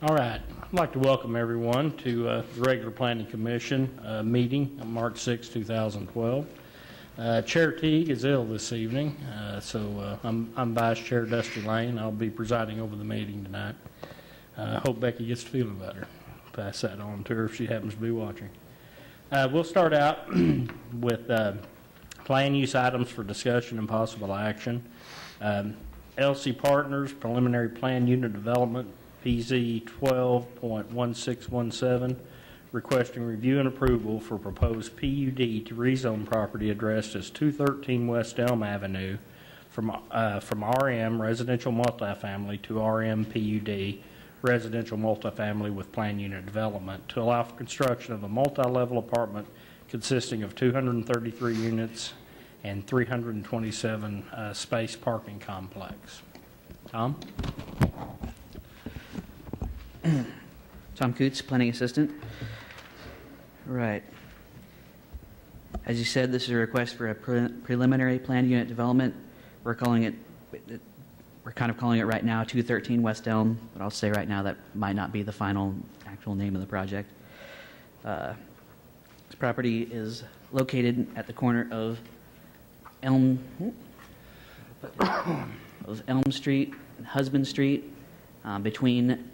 All right. I'd like to welcome everyone to the regular Planning Commission meeting on March 6, 2012. Chair Teague is ill this evening, so I'm Vice Chair Dusty Lane. I'll be presiding over the meeting tonight. I hope Becky gets feeling better. Pass that on to her if she happens to be watching. We'll start out with plan use items for discussion and possible action. LC Partners Preliminary Plan Unit Development PZ 12.1617, requesting review and approval for proposed PUD to rezone property addressed as 213 West Elm Avenue from RM Residential Multifamily to RM PUD Residential Multifamily with Plan Unit Development to allow for construction of a multi-level apartment consisting of 233 units and 327 space parking complex. Tom? Tom Coots, Planning Assistant. Right. As you said, this is a request for a preliminary plan unit development. We're kind of calling it right now 213 West Elm, but I'll say right now that might not be the final actual name of the project. This property is located at the corner of Elm Street and Husband Street, between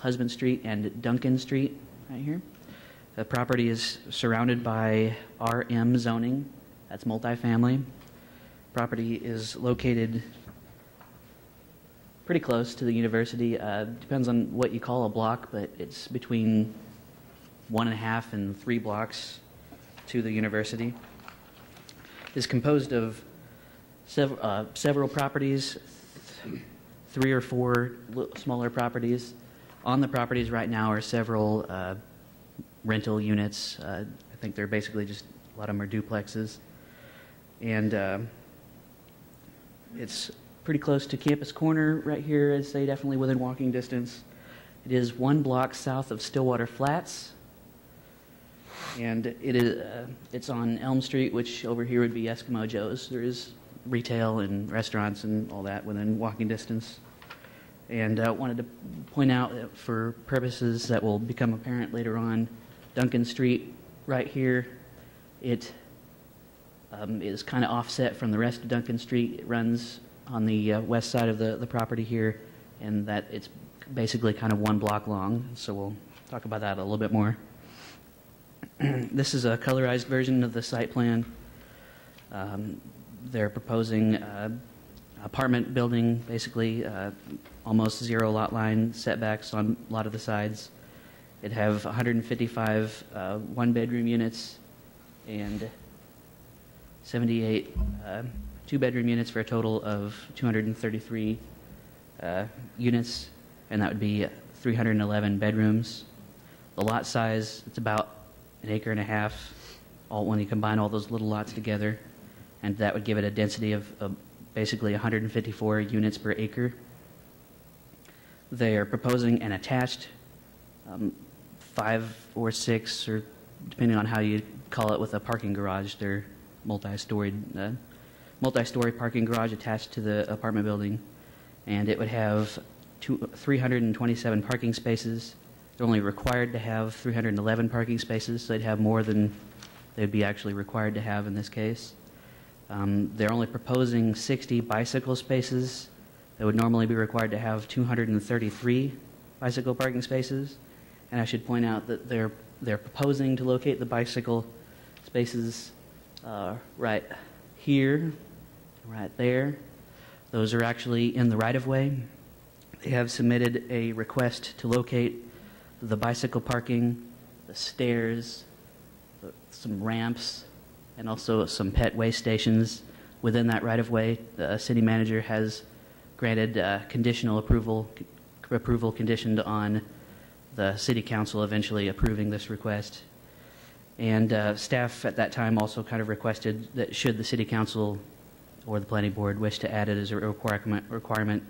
Husband Street and Duncan Street, right here. The property is surrounded by RM zoning. That's multifamily. Property is located pretty close to the university. Depends on what you call a block, but it's between 1.5 and 3 blocks to the university. It's composed of several properties, 3 or 4 smaller properties. On the properties right now are several rental units. I think they're basically just, a lot of them are duplexes. And it's pretty close to Campus Corner right here. I'd say definitely within walking distance. It is 1 block south of Stillwater Flats. And it's on Elm Street, which over here would be Eskimo Joe's. There is retail and restaurants and all that within walking distance. And I wanted to point out that for purposes that will become apparent later on, Duncan Street right here, it is kind of offset from the rest of Duncan Street. It runs on the west side of the property here, and that it's basically kind of 1 block long. So we'll talk about that a little bit more. This is a colorized version of the site plan. They're proposing apartment building, basically almost 0 lot line setbacks on a lot of the sides. It'd have 155 1-bedroom units and 78 2-bedroom units for a total of 233 units, and that would be 311 bedrooms. The lot size, it's about 1.5 acres, when you combine all those little lots together, and that would give it a density of basically 154 units per acre. They are proposing an attached 5 or 6, or depending on how you call it, with a parking garage. They're multi-story parking garage attached to the apartment building, and it would have 327 parking spaces. They're only required to have 311 parking spaces, so they'd have more than they'd be actually required to have in this case. They're only proposing 60 bicycle spaces. They would normally be required to have 233 bicycle parking spaces. And I should point out that they're proposing to locate the bicycle spaces right here, right there. Those are actually in the right-of-way. They have submitted a request to locate the bicycle parking, the stairs, some ramps, and also some pet waste stations within that right-of-way. The city manager has granted conditional approval conditioned on the city council eventually approving this request. And staff at that time also kind of requested that should the city council or the planning board wish to add it as a requirement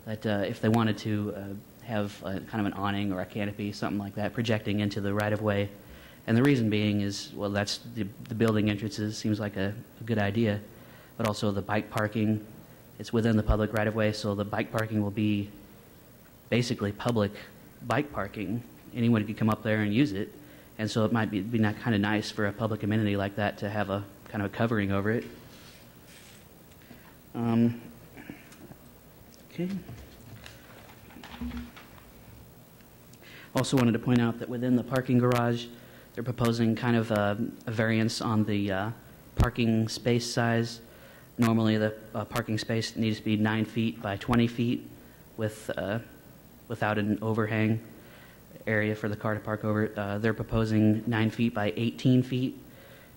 that if they wanted to have kind of an awning or a canopy, something like that, projecting into the right-of-way. And the reason being is, well, that's the building entrances seems like a good idea, but also the bike parking. It's within the public right-of-way, so the bike parking will be basically public bike parking. Anyone could come up there and use it. And so it might be kind of nice for a public amenity like that to have a kind of a covering over it. Okay. Also wanted to point out that within the parking garage, they're proposing kind of a variance on the parking space size. Normally, the parking space needs to be 9 feet by 20 feet without an overhang area for the car to park over. They're proposing 9 feet by 18 feet.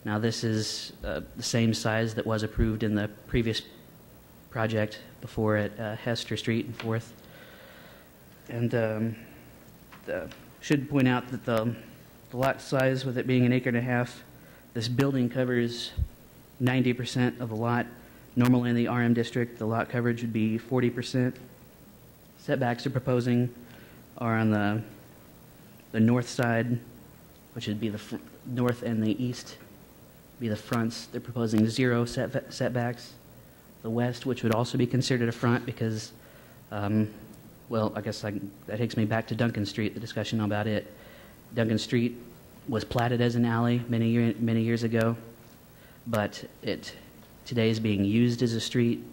Now, this is the same size that was approved in the previous project before at Hester Street and 4th. And should point out that the lot size, with it being an acre and a half, this building covers 90% of the lot. Normally in the RM district, the lot coverage would be 40%. Setbacks they're proposing are on the north side, which would be the north and the east, be the fronts. They're proposing 0 setbacks. The west, which would also be considered a front because, well, I guess that takes me back to Duncan Street, the discussion about it. Duncan Street was platted as an alley many years ago, but it today is being used as a street.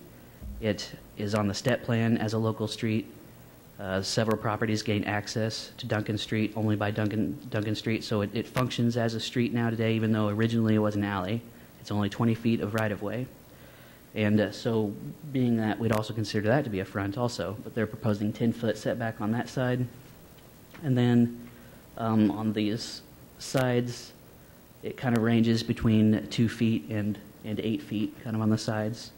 It is on the step plan as a local street. Several properties gain access to Duncan Street only by Duncan Street, so it functions as a street now today, even though originally it was an alley. It's only 20 feet of right-of-way. And so being that, we'd also consider that to be a front also, but they're proposing 10-foot setback on that side. And then on these sides, it kind of ranges between 2 feet and 8 feet, kind of on the sides.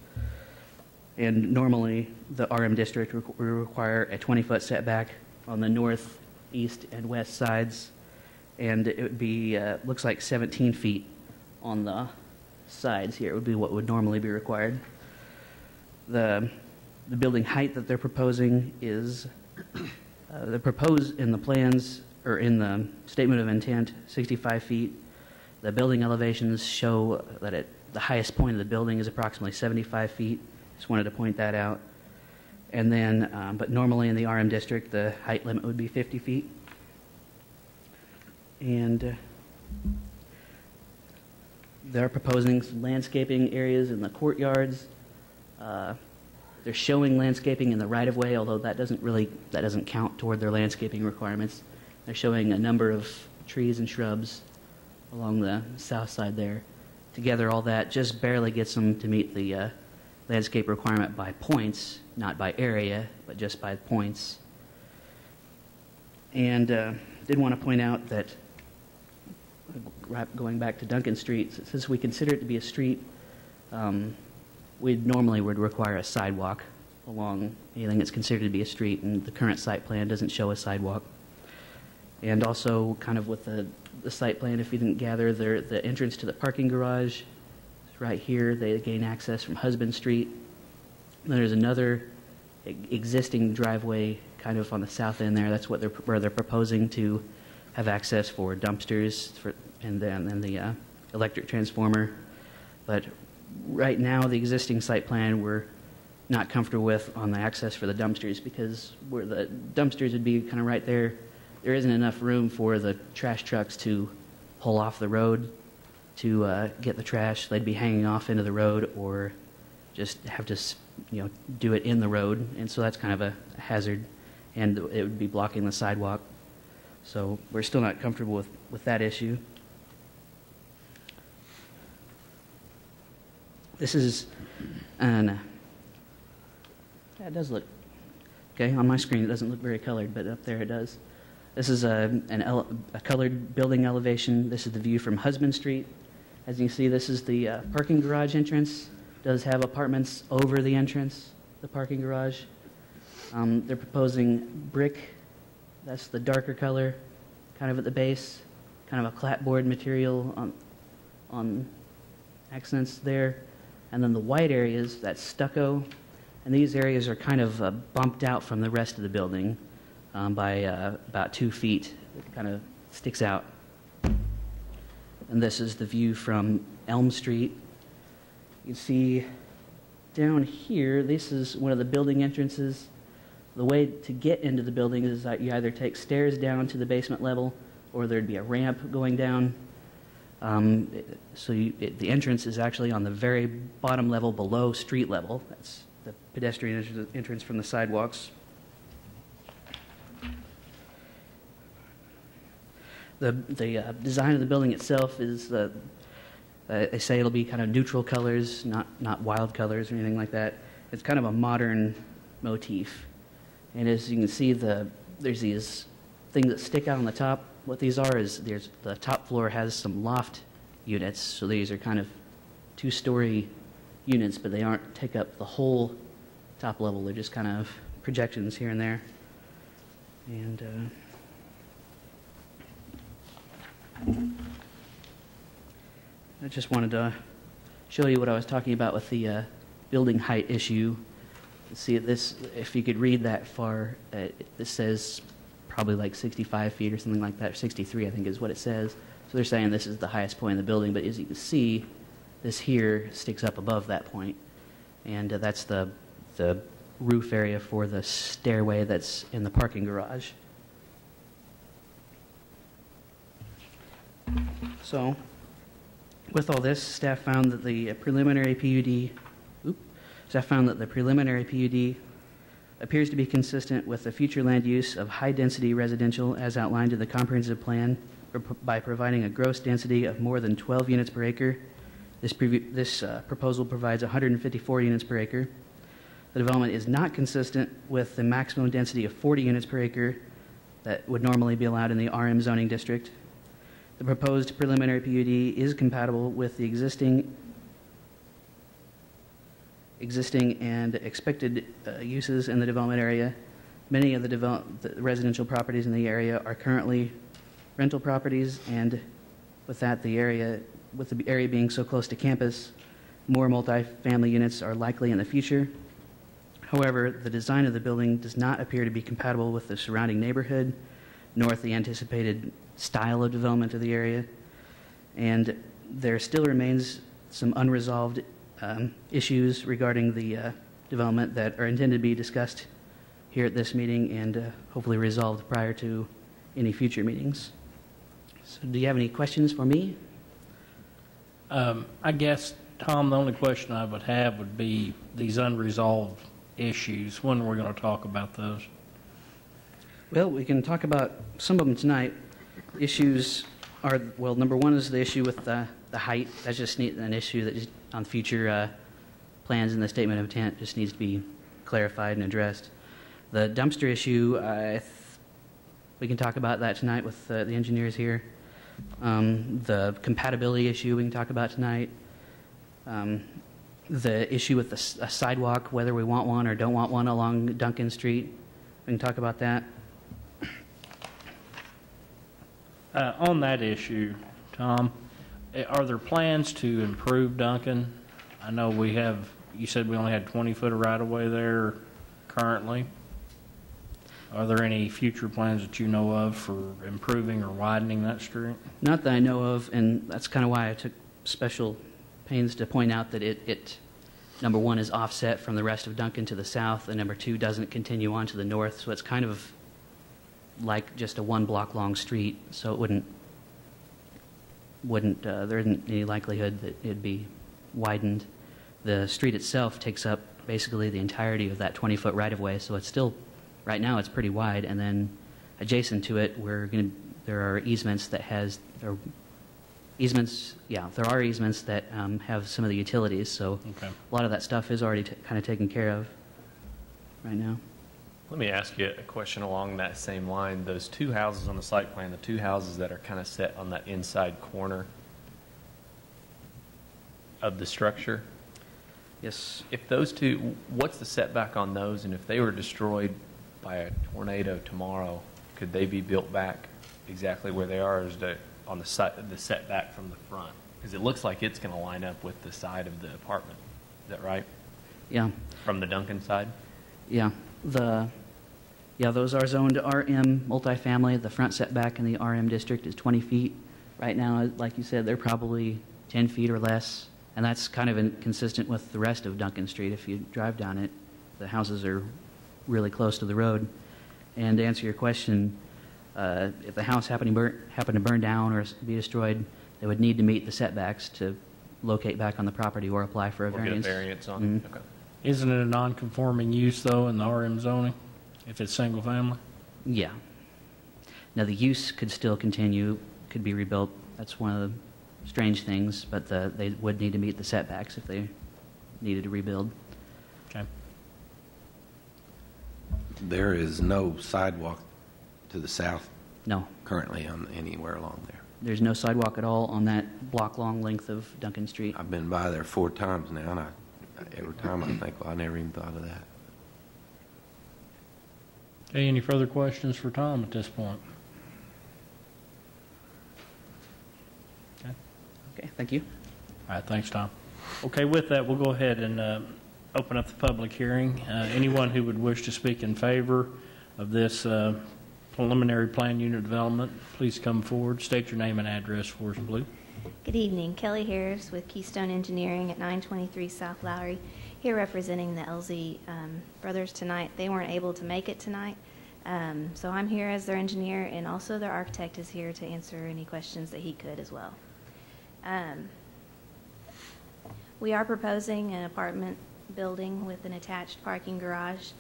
And normally, the RM district will require a 20-foot setback on the north, east, and west sides. And it would be, looks like 17 feet on the sides here. It would be what would normally be required. The building height that they're proposing is, they propose in the plans, or in the statement of intent, 65 feet. The building elevations show that the highest point of the building is approximately 75 feet. Just wanted to point that out. And then, but normally in the RM district, the height limit would be 50 feet. And they're proposing some landscaping areas in the courtyards. They're showing landscaping in the right-of-way, although that doesn't count toward their landscaping requirements. They're showing a number of trees and shrubs along the south side there. Together, all that just barely gets them to meet the landscape requirement by points, not by area, but just by points. And did want to point out that, going back to Duncan Street, since we consider it to be a street, we normally would require a sidewalk along anything that's considered to be a street, and the current site plan doesn't show a sidewalk. And also, kind of with the site plan, if you didn't gather, the entrance to the parking garage is right here. They gain access from Husband Street. And there's another existing driveway kind of on the south end there. That's where they're proposing to have access for dumpsters and then the electric transformer. But right now, the existing site plan we're not comfortable with on the access for the dumpsters, because where the dumpsters would be kind of right there, there isn't enough room for the trash trucks to pull off the road to get the trash. They'd be hanging off into the road or just have to, do it in the road. And so that's kind of a hazard, and it would be blocking the sidewalk. So we're still not comfortable with that issue. This is it does look, okay, on my screen it doesn't look very colored, but up there it does. This is a colored building elevation. This is the view from Husband Street. As you can see, this is the parking garage entrance. It does have apartments over the entrance, the parking garage. They're proposing brick. That's the darker color, kind of at the base, kind of a clapboard material on accents there. And then the white areas, that's stucco. And these areas are kind of bumped out from the rest of the building by about 2 feet. It kind of sticks out. And this is the view from Elm Street. You can see down here, this is one of the building entrances. The way to get into the building is that you either take stairs down to the basement level, or there'd be a ramp going down. The entrance is actually on the very bottom level below street level. That's the pedestrian entrance from the sidewalks. The design of the building itself is, they say it'll be kind of neutral colors, not wild colors or anything like that. It's kind of a modern motif. And as you can see, there's these things that stick out on the top. What these are is the top floor has some loft units, so these are kind of two-story units, but they aren't take up the whole top level. They're just kind of projections here and there. And I just wanted to show you what I was talking about with the building height issue. See this, if you could read that far, this says probably like 65 feet or something like that. 63, I think, is what it says. So they're saying this is the highest point in the building, but as you can see, this here sticks up above that point, and that's the roof area for the stairway that's in the parking garage. So, with all this, staff found that the preliminary PUD appears to be consistent with the future land use of high-density residential as outlined in the comprehensive plan by providing a gross density of more than 12 units per acre. This proposal provides 154 units per acre. The development is not consistent with the maximum density of 40 units per acre that would normally be allowed in the RM zoning district. The proposed preliminary PUD is compatible with the existing and expected uses in the development area. Many of the residential properties in the area are currently rental properties, and with the area being so close to campus, more multifamily units are likely in the future. However, the design of the building does not appear to be compatible with the surrounding neighborhood, nor with the anticipated style of development of the area, and there still remains some unresolved issues regarding the development that are intended to be discussed here at this meeting and hopefully resolved prior to any future meetings. So do you have any questions for me? I guess, Tom, the only question I would have would be these unresolved issues. When are we going to talk about those? Well, we can talk about some of them tonight. Issues are, well, number one is the issue with the height. That's just an issue that just on future plans in the statement of intent just needs to be clarified and addressed. The dumpster issue, we can talk about that tonight with the engineers here. The compatibility issue we can talk about tonight. The issue with a sidewalk, whether we want one or don't want one along Duncan Street, we can talk about that. On that issue, Tom, are there plans to improve Duncan? I know you said we only had 20 foot of right-of-way there currently. Are there any future plans that you know of for improving or widening that street? Not that I know of, and that's kind of why I took special pains to point out that it number one, is offset from the rest of Duncan to the south, and number two, doesn't continue on to the north, so it's kind of like just a one block long street, so it wouldn't there isn't any likelihood that it'd be widened. The street itself takes up basically the entirety of that 20-foot right-of-way, so it's still, right now it's pretty wide, and then adjacent to it, there are easements that there are easements that have some of the utilities, so okay. A lot of that stuff is already kind of taken care of right now. Let me ask you a question along that same line. Those two houses on the site plan, the two houses that are kind of set on that inside corner of the structure. Yes. If those two, what's the setback on those? And if they were destroyed by a tornado tomorrow, could they be built back exactly where they are, or is it on the setback from the front? Because it looks like it's going to line up with the side of the apartment. Is that right? Yeah. From the Duncan side? Yeah. Those are zoned RM multifamily. The front setback in the RM district is 20 feet. Right now, like you said, they're probably 10 feet or less, and that's kind of consistent with the rest of Duncan Street. If you drive down it, the houses are really close to the road. And to answer your question, if the house happened to burn down or be destroyed, they would need to meet the setbacks to locate back on the property or apply for a Or get a variance. variance on Mhm. it? Okay. Isn't it a non-conforming use, though, in the RM zoning, if it's single family? Yeah. Now, the use could still continue, could be rebuilt. That's one of the strange things, but they would need to meet the setbacks if they needed to rebuild. Okay. There is no sidewalk to the south No, currently on anywhere along there. there's no sidewalk at all on that block-long length of Duncan Street. I've been by there 4 times now, and every time I think, well, I never even thought of that. Okay, any further questions for Tom at this point? Okay. Okay, thank you. All right, thanks, Tom. Okay, with that, we'll go ahead and open up the public hearing. Anyone who would wish to speak in favor of this preliminary plan unit development, please come forward. State your name and address for us, please. Good evening. Kelly Harris with Keystone Engineering at 923 South Lowry, here representing the LZ brothers tonight. They weren't able to make it tonight, so I'm here as their engineer, and also their architect is here to answer any questions that he could as well. We are proposing an apartment building with an attached parking garage.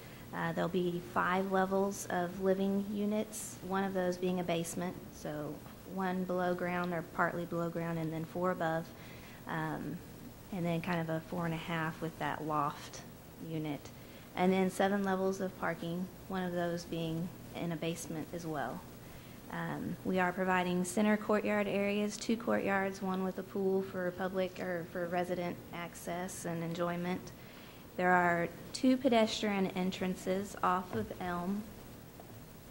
There'll be 5 levels of living units, one of those being a basement, so 1 below ground or partly below ground, and then 4 above, and then kind of a 4.5 with that loft unit. And then 7 levels of parking, one of those being in a basement as well. We are providing center courtyard areas, 2 courtyards, one with a pool for public or for resident access and enjoyment. There are 2 pedestrian entrances off of Elm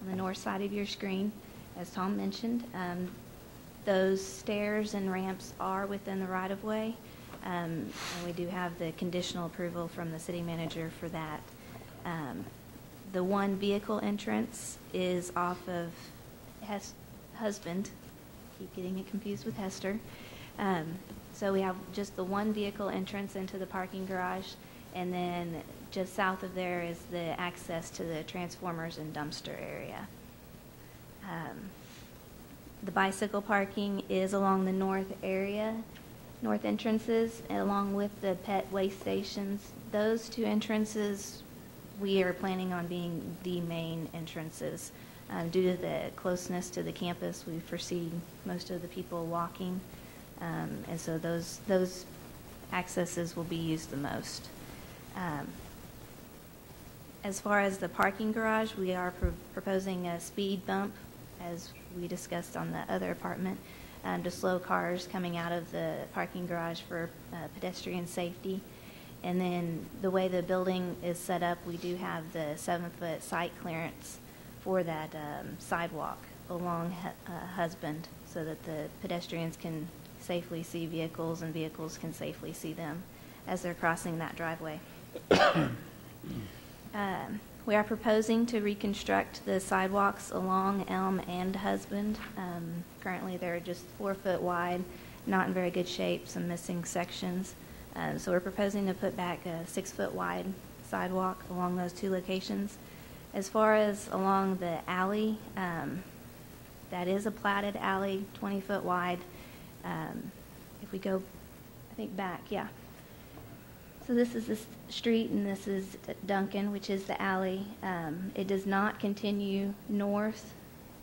on the north side of your screen, as Tom mentioned. Those stairs and ramps are within the right-of-way, and we do have the conditional approval from the city manager for that. The 1 vehicle entrance is off of Husband. Keep getting it confused with Hester. So we have just the 1 vehicle entrance into the parking garage, and then just south of there is the access to the transformers and dumpster area. The bicycle parking is along the north entrances, along with the pet waste stations. Those 2 entrances we are planning on being the main entrances. Due to the closeness to the campus, we foresee most of the people walking, and so those accesses will be used the most. As far as the parking garage, we are proposing a speed bump, as we discussed on the other apartment, to slow cars coming out of the parking garage for pedestrian safety. And then the way the building is set up, we do have the 7-foot site clearance for that sidewalk along Husband, so that the pedestrians can safely see vehicles and vehicles can safely see them as they're crossing that driveway. We are proposing to reconstruct the sidewalks along Elm and Husband. Currently, they're just 4 foot wide, not in very good shape, some missing sections. So we're proposing to put back a 6 foot wide sidewalk along those 2 locations. As far as along the alley, that is a platted alley, 20 foot wide. If we go, I think back, yeah. So this is the street, and this is Duncan, which is the alley. It does not continue north,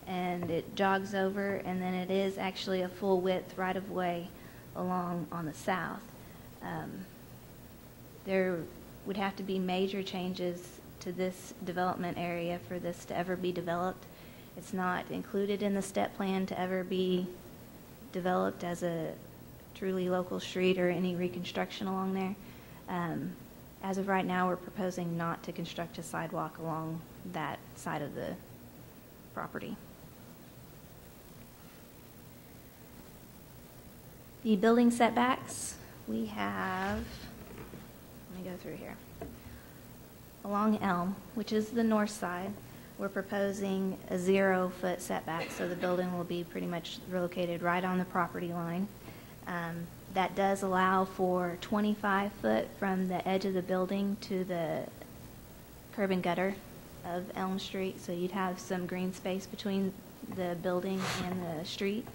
and it jogs over, and then it is actually a full width right-of-way along on the south. There would have to be major changes to this development area for this to ever be developed. It's not included in the step plan to ever be developed as a truly local street or any reconstruction along there. As of right now, we're proposing not to construct a sidewalk along that side of the property. The building setbacks, we have, let me go through here. Along Elm, which is the north side, we're proposing a 0 foot setback, so the building will be pretty much located right on the property line. That does allow for 25 foot from the edge of the building to the curb and gutter of Elm Street, so you'd have some green space between the building and the street.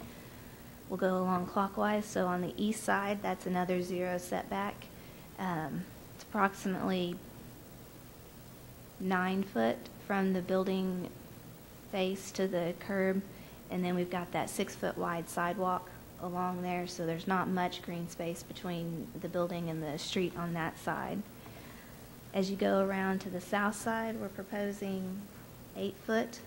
We'll go along clockwise, so on the east side, that's another 0 setback. It's approximately 9 foot from the building face to the curb, and then we've got that 6-foot wide sidewalk along there, so there's not much green space between the building and the street on that side. As you go around to the south side, we're proposing 8 foot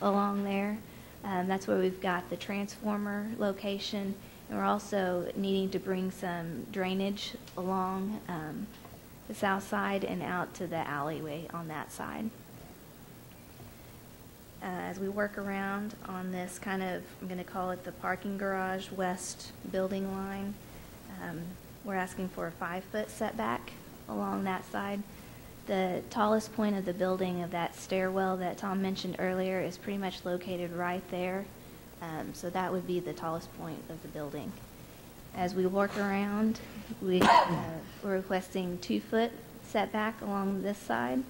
along there. That's where we've got the transformer location, and we're also needing to bring some drainage along the south side and out to the alleyway on that side. As we work around on this kind of, I'm going to call it the parking garage west building line, we're asking for a 5-foot setback along that side. The tallest point of the building of that stairwell that Tom mentioned earlier is pretty much located right there. So that would be the tallest point of the building. As we work around, we're requesting 2-foot setback along this side.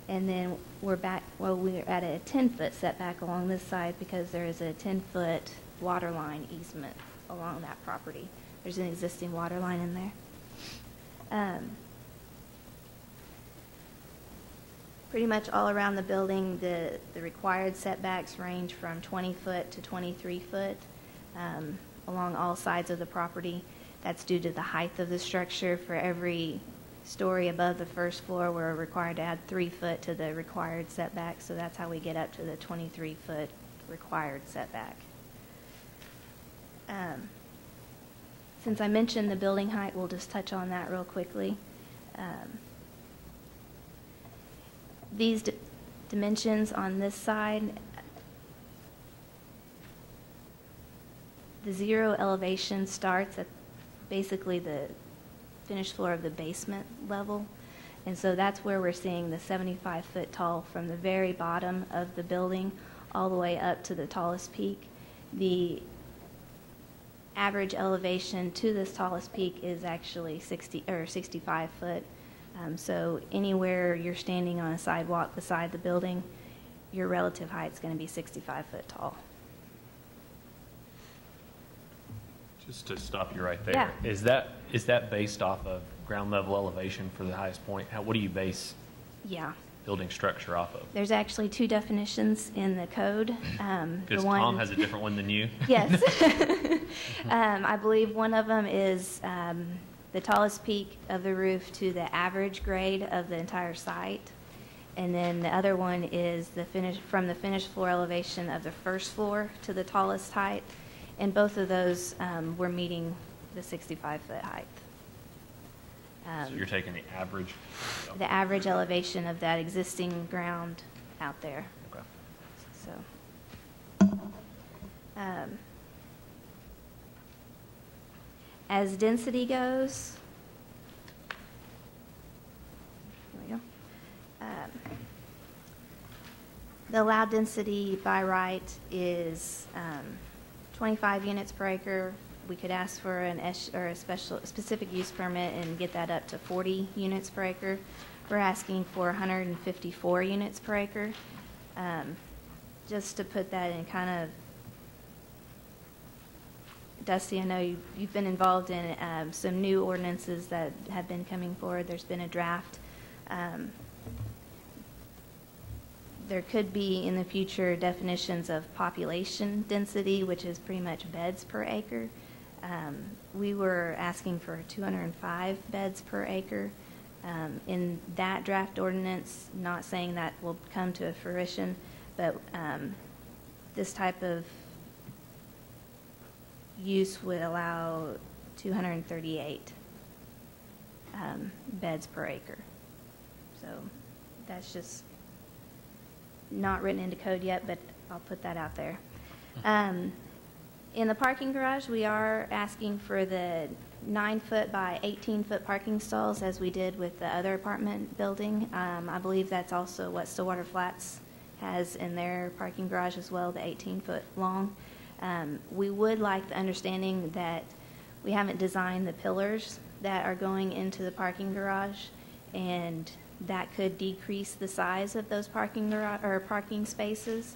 And then we're at a 10-foot setback along this side because there is a 10-foot water line easement along that property. There's an existing water line in there. Pretty much all around the building, the required setbacks range from 20 foot to 23 foot along all sides of the property. That's due to the height of the structure. For every story above the first floor, we're required to add 3 foot to the required setback, so that's how we get up to the 23-foot required setback. Since I mentioned the building height, we'll just touch on that real quickly. These dimensions on this side, the 0 elevation starts at basically the finished floor of the basement level, and so that's where we're seeing the 75-foot tall from the very bottom of the building all the way up to the tallest peak. The average elevation to this tallest peak is actually 60 or 65 foot. So anywhere you're standing on a sidewalk beside the building, your relative height is going to be 65 foot tall. Just to stop you right there. Yeah. Is that based off of ground level elevation for the highest point? What do you base Yeah. building structure off of? There's actually 2 definitions in the code. Because Tom has a different one than you? Yes. I believe one of them is the tallest peak of the roof to the average grade of the entire site. And then the other one is from the finished floor elevation of the first floor to the tallest height. And both of those we're meeting the 65-foot height. So you're taking the average? The average elevation of that existing ground out there. Okay. So, as density goes, here we go. The allowed density by right is 25 units per acre. We could ask for a specific use permit and get that up to 40 units per acre. We're asking for 154 units per acre. Just to put that in kind of, Dusty, I know you've been involved in some new ordinances that have been coming forward. There's been a draft. There could be in the future definitions of population density, which is pretty much beds per acre. We were asking for 205 beds per acre. In that draft ordinance, not saying that will come to fruition, but this type of use would allow 238 beds per acre. So that's just not written into code yet, but I'll put that out there. In the parking garage, we are asking for the 9-foot by 18-foot parking stalls as we did with the other apartment building. I believe that's also what Stillwater Flats has in their parking garage as well, the 18-foot long. We would like the understanding that we haven't designed the pillars that are going into the parking garage, and that could decrease the size of those parking spaces.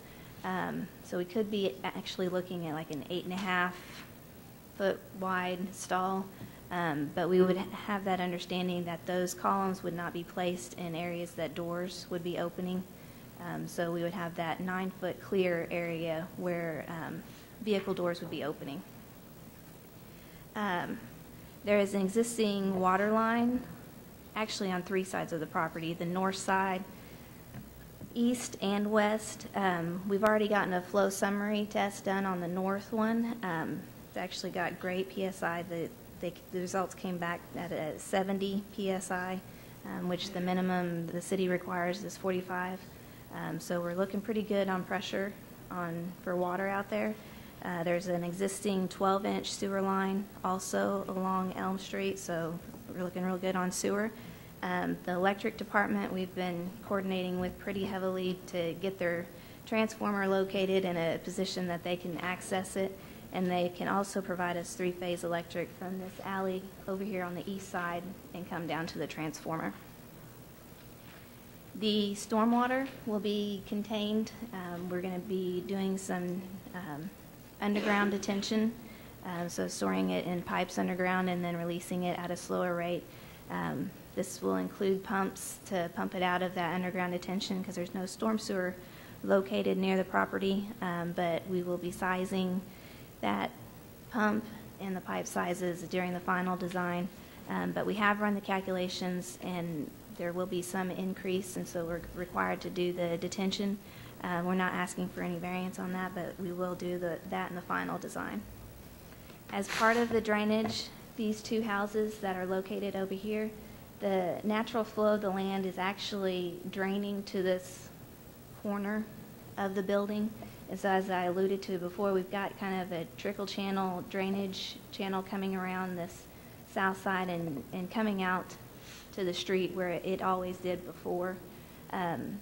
So we could be actually looking at like an 8.5-foot wide stall, but we would have that understanding that those columns would not be placed in areas that doors would be opening. So we would have that 9-foot clear area where vehicle doors would be opening. There is an existing water line actually on 3 sides of the property, the north side, east and west. We've already gotten a flow summary test done on the north one. It's actually got great PSI. The results came back at a 70 PSI, which the minimum the city requires is 45. So we're looking pretty good on pressure for water out there. There's an existing 12-inch sewer line also along Elm Street, so we're looking real good on sewer. The electric department, we've been coordinating with pretty heavily to get their transformer located in a position that they can access it, and they can also provide us 3-phase electric from this alley over here on the east side and come down to the transformer. The stormwater will be contained. We're going to be doing some underground detention, so storing it in pipes underground and then releasing it at a slower rate. This will include pumps to pump it out of that underground detention because there's no storm sewer located near the property, but we will be sizing that pump and the pipe sizes during the final design. But we have run the calculations, and there will be some increase, and so we're required to do the detention. We're not asking for any variance on that, but we will do that in the final design. As part of the drainage, these 2 houses that are located over here, the natural flow of the land is actually draining to this corner of the building. And so as I alluded to before, we've got kind of a trickle channel, drainage channel coming around this south side and coming out to the street where it always did before. And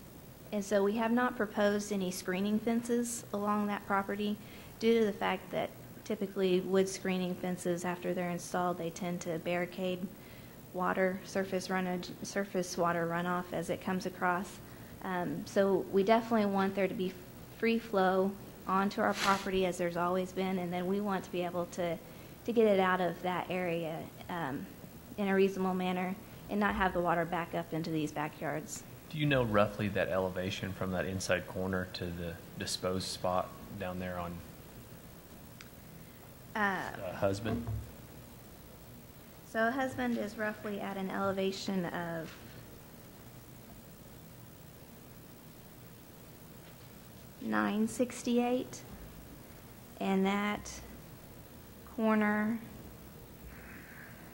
so we have not proposed any screening fences along that property due to the fact that typically wood screening fences, after they're installed, they tend to barricade surface water runoff as it comes across. So we definitely want there to be free flow onto our property as there's always been, and then we want to be able to get it out of that area in a reasonable manner and not have the water back up into these backyards. Do you know roughly that elevation from that inside corner to the disposed spot down there on Husband? So Husband is roughly at an elevation of 968, and that corner,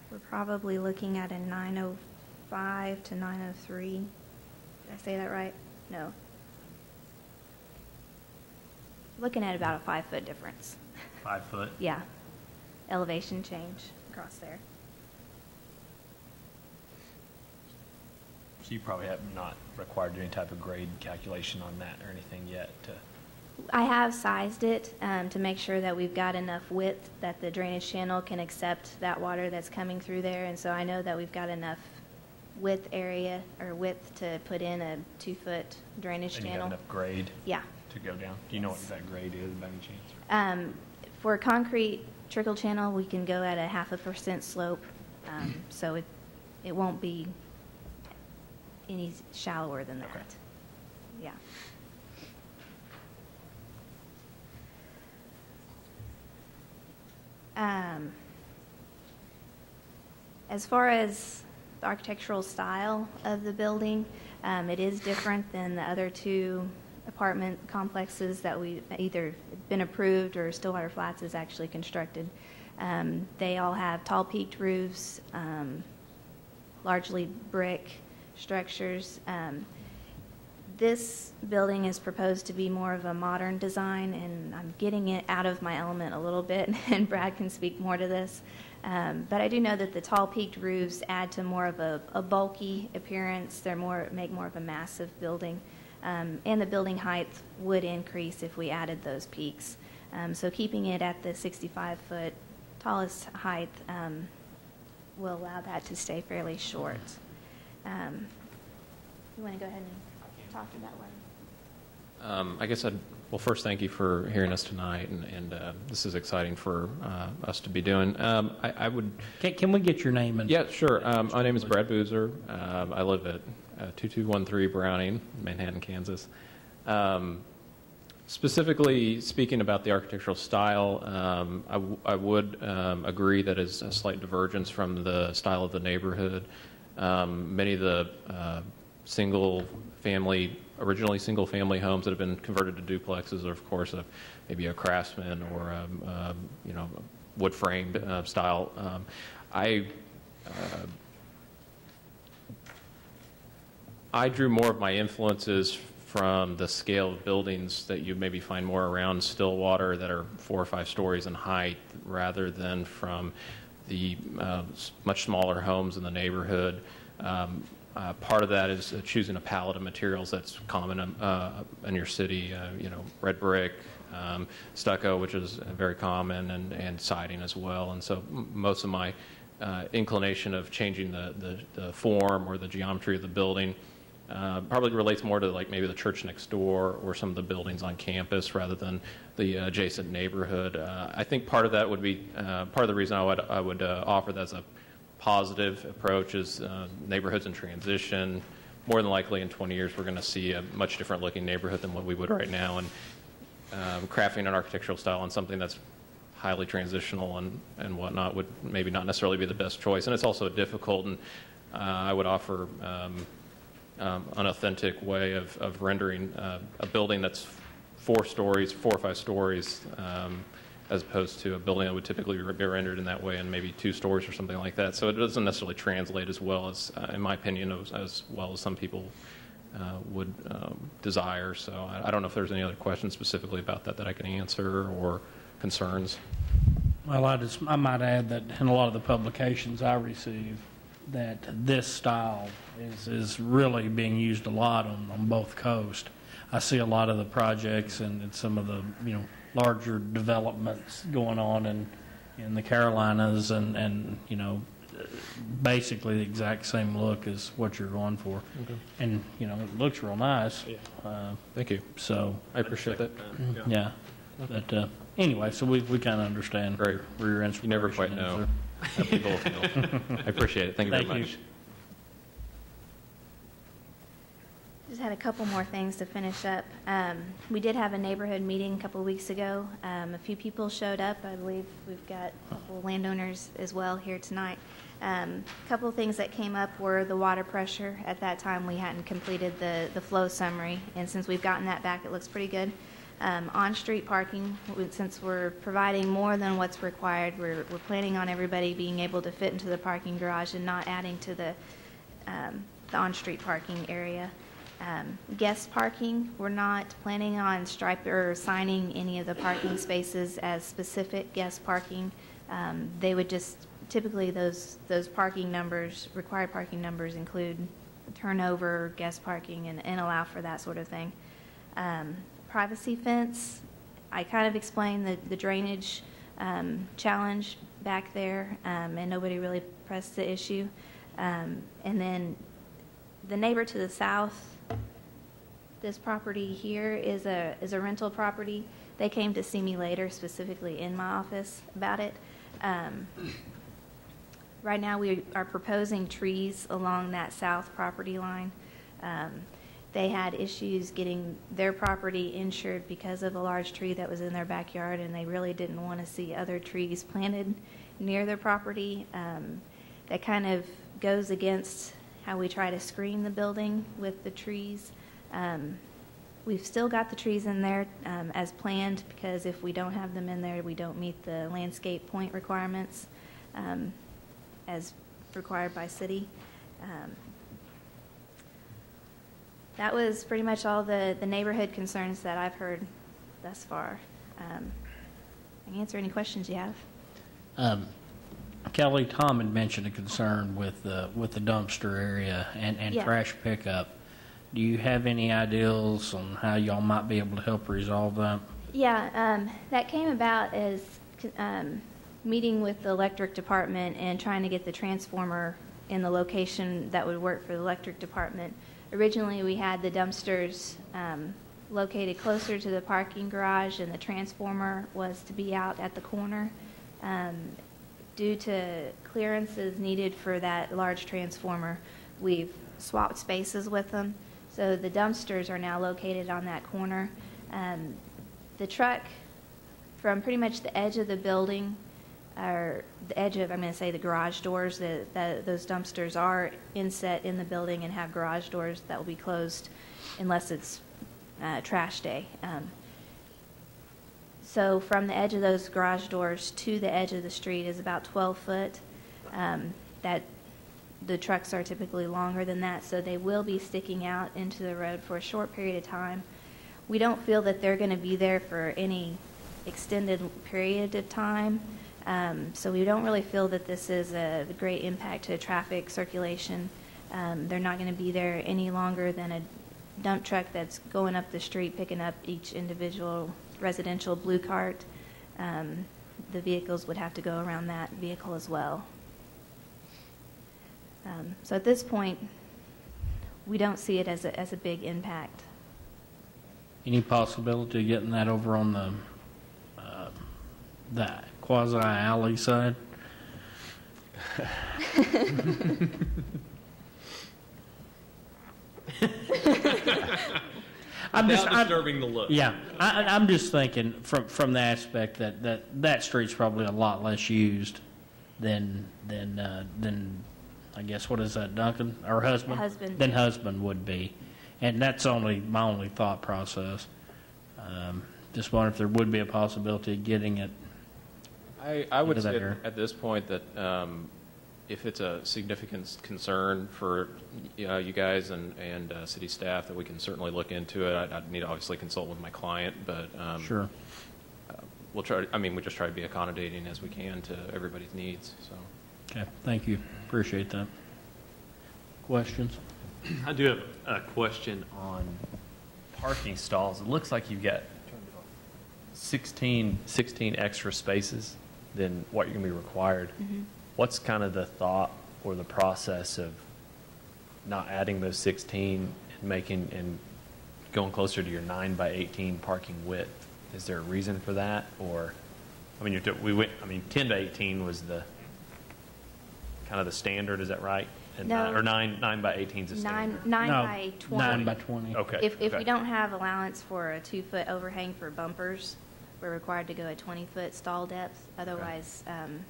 we're probably looking at a 905 to 903. Did I say that right? No. Looking at about a 5-foot difference. 5 foot? Yeah. Elevation change across there. So you probably have not required any type of grade calculation on that or anything yet to... I have sized it to make sure that we've got enough width that the drainage channel can accept that water that's coming through there, and so I know that we've got enough width to put in a 2-foot drainage And you channel. have enough grade Yeah. to go down? Do you know what that grade is by any chance? For concrete trickle channel, we can go at a 0.5% slope, so it won't be any shallower than that. Okay. Yeah. As far as the architectural style of the building, it is different than the other 2 apartment complexes that we've either been approved or Stillwater Flats is actually constructed. They all have tall peaked roofs, largely brick structures. This building is proposed to be more of a modern design, and I'm getting it out of my element a little bit, and Brad can speak more to this. But I do know that the tall peaked roofs add to more of a bulky appearance. They're make more of a massive building. And the building height would increase if we added those peaks. So keeping it at the 65-foot tallest height will allow that to stay fairly short. you want to go ahead and talk about what? I guess first, thank you for hearing us tonight, and this is exciting for us to be doing. I would. Can we get your name? And Yeah, sure. My name is Brad Boozer. I live at 2213 Browning, Manhattan, Kansas. Specifically speaking about the architectural style, I would agree that is a slight divergence from the style of the neighborhood. Many of the originally single-family homes that have been converted to duplexes are, of course, maybe a Craftsman or wood-framed style. I drew more of my influences from the scale of buildings that you maybe find more around Stillwater that are 4 or 5 stories in height, rather than from the much smaller homes in the neighborhood. Part of that is choosing a palette of materials that's common in your city, red brick, stucco, which is very common, and siding as well. And so most of my inclination of changing the form or the geometry of the building probably relates more to like maybe the church next door or some of the buildings on campus rather than the adjacent neighborhood. I think part of that would be part of the reason I would offer that as a positive approach is neighborhoods in transition. More than likely in 20 years we're going to see a much different looking neighborhood than what we would right now, and crafting an architectural style on something that's highly transitional and whatnot would maybe not necessarily be the best choice. And it's also difficult, and I would offer an authentic way of rendering a building that's 4 or 5 stories, as opposed to a building that would typically be rendered in that way and maybe 2 stories or something like that. So it doesn't necessarily translate as well as, in my opinion, as well as some people would desire. So I don't know if there's any other questions specifically about that I can answer, or concerns. Well, I might add that in a lot of the publications I receive, that this style is really being used a lot on both coasts. I see a lot of the projects and some of the larger developments going on in the Carolinas, and basically the exact same look as what you're going for. Okay. And it looks real nice. Yeah. Thank you. So I appreciate that. yeah. But anyway, so we kind of understand Great. where your inspiration You never quite is know there. how people feel. I appreciate it. Thank you very Thank much. you. Just had a couple more things to finish up. We did have a neighborhood meeting a couple of weeks ago. A few people showed up. I believe we've got a couple landowners as well here tonight. A couple of things that came up were the water pressure. At that time, we hadn't completed the flow summary, and since we've gotten that back, it looks pretty good. On-street parking, since we're providing more than what's required, we're planning on everybody being able to fit into the parking garage and not adding to the on-street parking area. Guest parking, we're not planning on signing any of the parking spaces as specific guest parking. They would just, typically those parking numbers, required parking numbers, include turnover, guest parking, and allow for that sort of thing. Privacy fence, I kind of explained the drainage challenge back there, and nobody really pressed the issue. And then the neighbor to the south, this property here is a rental property. They came to see me later, specifically in my office, about it. Right now we are proposing trees along that south property line. They had issues getting their property insured because of a large tree that was in their backyard, and they really didn't want to see other trees planted near their property. That kind of goes against how we try to screen the building with the trees. We've still got the trees in there as planned, because if we don't have them in there, we don't meet the landscape point requirements as required by city. That was pretty much all the neighborhood concerns that I've heard thus far. I can answer any questions you have. Kelly, Tom had mentioned a concern with the dumpster area and Yeah. trash pickup. Do you have any ideas on how y'all might be able to help resolve that? Yeah, that came about as meeting with the electric department and trying to get the transformer in the location that would work for the electric department. Originally, we had the dumpsters located closer to the parking garage, and the transformer was to be out at the corner. Due to clearances needed for that large transformer, we've swapped spaces with them. So the dumpsters are now located on that corner. The truck, from pretty much the edge of the building, or the edge of, I'm going to say, the garage doors, those dumpsters are inset in the building and have garage doors that will be closed unless it's trash day. So from the edge of those garage doors to the edge of the street is about 12 foot. That the trucks are typically longer than that, so they will be sticking out into the road for a short period of time. We don't feel that they're going to be there for any extended period of time, so we don't really feel that this is a great impact to traffic circulation. They're not going to be there any longer than a dump truck that's going up the street picking up each individual residential blue cart. The vehicles would have to go around that vehicle as well. So at this point, we don't see it as a big impact. Any possibility of getting that over on the that quasi alley side? I'm disturbing the look. Yeah, I'm just thinking from the aspect that street's probably a lot less used than I guess, what is that, Duncan, or husband? Husband. Than husband would be, and that's my only thought process. Just wonder if there would be a possibility of getting it. I would into that say area. at this point that if it's a significant concern for you guys and city staff, that we can certainly look into it. I'd need to obviously consult with my client, but Sure. We'll try. We just try to be accommodating as we can to everybody's needs. So. Okay, thank you. Appreciate that. Questions? I do have a question on parking stalls. It looks like you've got 16 extra spaces than what you're going to be required. Mm-hmm. What's kind of the thought or the process of not adding those 16 and going closer to your 9 by 18 parking width? Is there a reason for that? Or, 10 to 18 was the kind of the standard, is that right? And No. or 9 by 18 is the standard? Nine No, by 20. 9 by 20. Okay. If okay. we don't have allowance for a 2-foot overhang for bumpers, we're required to go a 20-foot stall depth. Otherwise,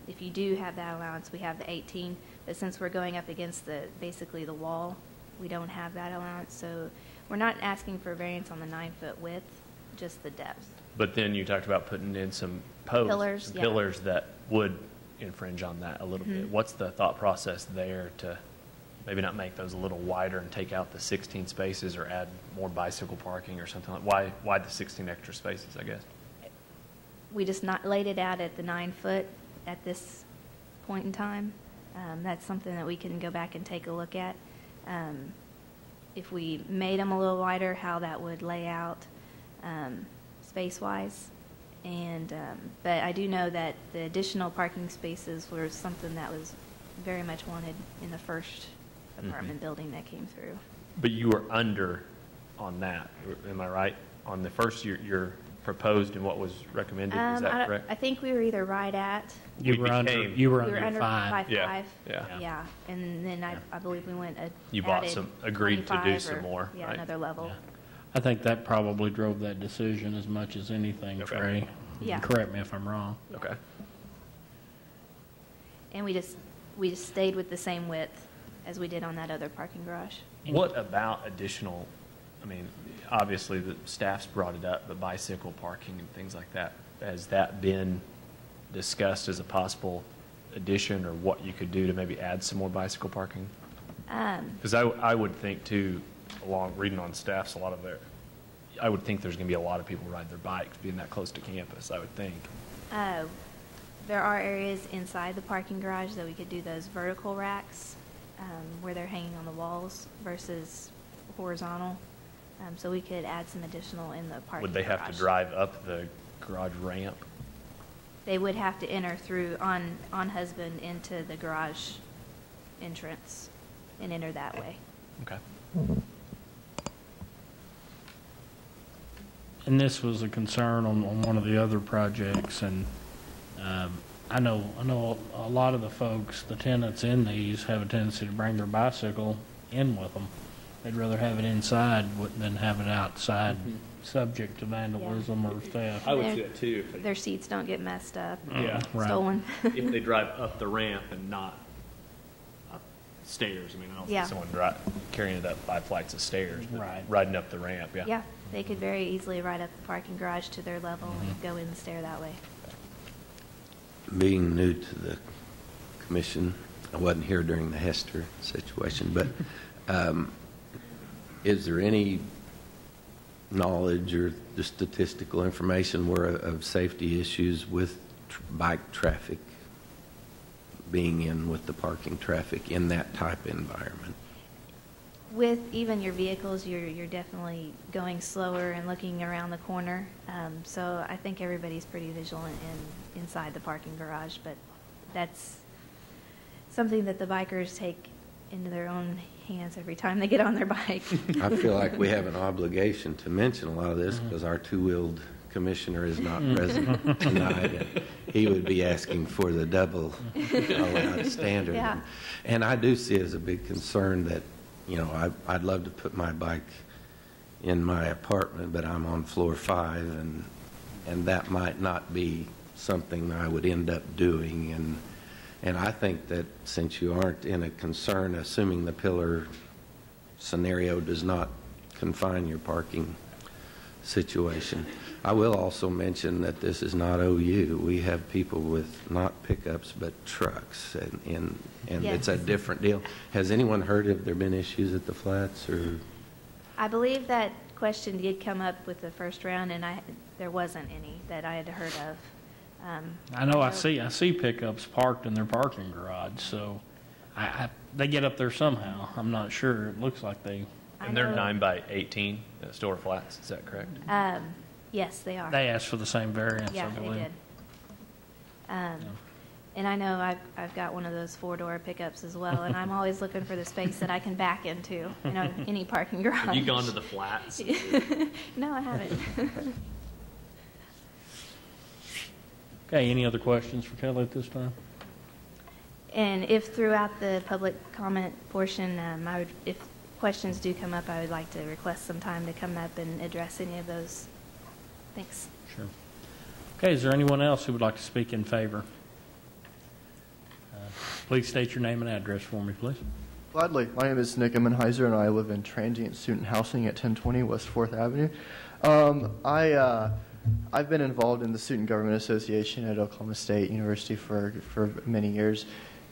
if you do have that allowance, we have the 18. But since we're going up against basically the wall, we don't have that allowance. So we're not asking for variance on the 9-foot width, just the depth. But then you talked about putting in some posts, Pillars, some yeah. pillars that would infringe on that a little bit. What's the thought process there to maybe not make those a little wider and take out the 16 spaces or add more bicycle parking or something like? Why the 16 extra spaces, I guess? We just not laid it out at the 9-foot at this point in time. That's something that we can go back and take a look at. If we made them a little wider, how that would lay out space-wise. But I do know that the additional parking spaces were something that was very much wanted in the first apartment building that came through. But you were under on that, am I right? On the first, you're proposed and what was recommended, is that correct? I think we were either right at, You We were under. became- You were we were under under 5. by Yeah, 5. yeah. Yeah, and then I believe we went You bought added agreed to do 25 some or, more, yeah, right? another level. Yeah. I think that probably drove that decision as much as anything, Okay. Trey. Yeah. Correct me if I'm wrong. Okay. And we just stayed with the same width as we did on that other parking garage. What about additional, obviously the staff's brought it up, but bicycle parking and things like that, has that been discussed as a possible addition or what you could do to maybe add some more bicycle parking? Because I would think too, reading on staffs, I would think there's going to be a lot of people ride their bikes being that close to campus, I would think. There are areas inside the parking garage that we could do those vertical racks where they're hanging on the walls versus horizontal. So we could add some additional in the parking garage. Would they have to drive up the garage ramp? They would have to enter through on Husband into the garage entrance and enter that way. Okay. and this was a concern on one of the other projects, and I know a lot of the folks, the tenants in these, have a tendency to bring their bicycle in with them. They'd rather have it inside than have it outside, subject to vandalism or theft. I would see that too. If Their seats don't get messed up, Yeah. Right. stolen. if they drive up the ramp and not up stairs. I mean, I don't Yeah. Someone carrying it up 5 flights of stairs, but Right. riding up the ramp, yeah. Yeah, they could very easily ride up the parking garage to their level and go in the stair that way. Being new to the commission, I wasn't here during the Hester situation, but is there any knowledge or the statistical information of safety issues with bike traffic being in with the parking traffic in that type environment? With even your vehicles, you're definitely going slower and looking around the corner. So I think everybody's pretty vigilant inside the parking garage, but that's something that the bikers take into their own hands every time they get on their bike. I feel like we have an obligation to mention a lot of this because our two-wheeled commissioner is not present tonight. And he would be asking for the double allowed standard. Yeah. And I do see it as a big concern that, you know, I'd love to put my bike in my apartment, but I'm on floor 5, and that might not be something I would end up doing. And I think that since you aren't in a concern, assuming the pillar scenario does not confine your parking situation. I will also mention that this is not OU. We have people with not pickups but trucks, and Yes. it's a different deal. Has anyone heard if there been issues at the flats or? I believe that question did come up with the first round, and there wasn't any that I had heard of. I know I see pickups parked in their parking garage, so they get up there somehow. I'm not sure. It looks like they. And they're 9 by 18 store flats, is that correct? Yes, they are. They asked for the same variance, Yeah, I they believe. did. And I know I've got one of those 4-door pickups as well, and I'm always looking for the space that I can back into, any parking garage. Have you gone to the flats? No, I haven't. Okay, any other questions for Kelly at this time? And if throughout the public comment portion, if questions do come up, I would like to request some time to come up and address any of those. Thanks. Sure. Okay, is there anyone else who would like to speak in favor? Please state your name and address for me, please. Gladly. My name is Nick Emmenheiser, and I live in transient student housing at 1020 West 4th Avenue. I've been involved in the Student Government Association at Oklahoma State University for many years,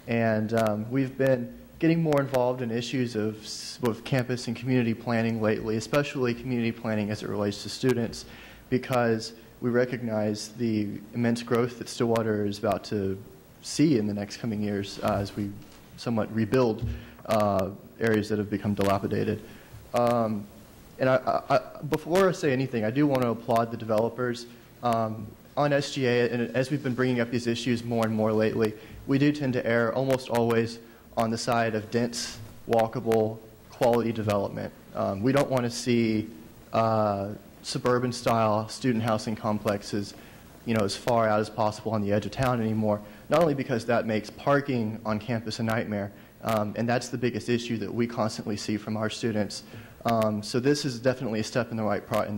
and we've been getting more involved in issues of both campus and community planning lately, especially community planning as it relates to students, because we recognize the immense growth that Stillwater is about to see in the next coming years as we somewhat rebuild areas that have become dilapidated. And before I say anything, I do want to applaud the developers. On SGA, and as we've been bringing up these issues more and more lately, we do tend to err almost always on the side of dense, walkable, quality development. We don't want to see suburban-style student housing complexes, as far out as possible on the edge of town anymore, not only because that makes parking on campus a nightmare, and that's the biggest issue that we constantly see from our students. So this is definitely a step in the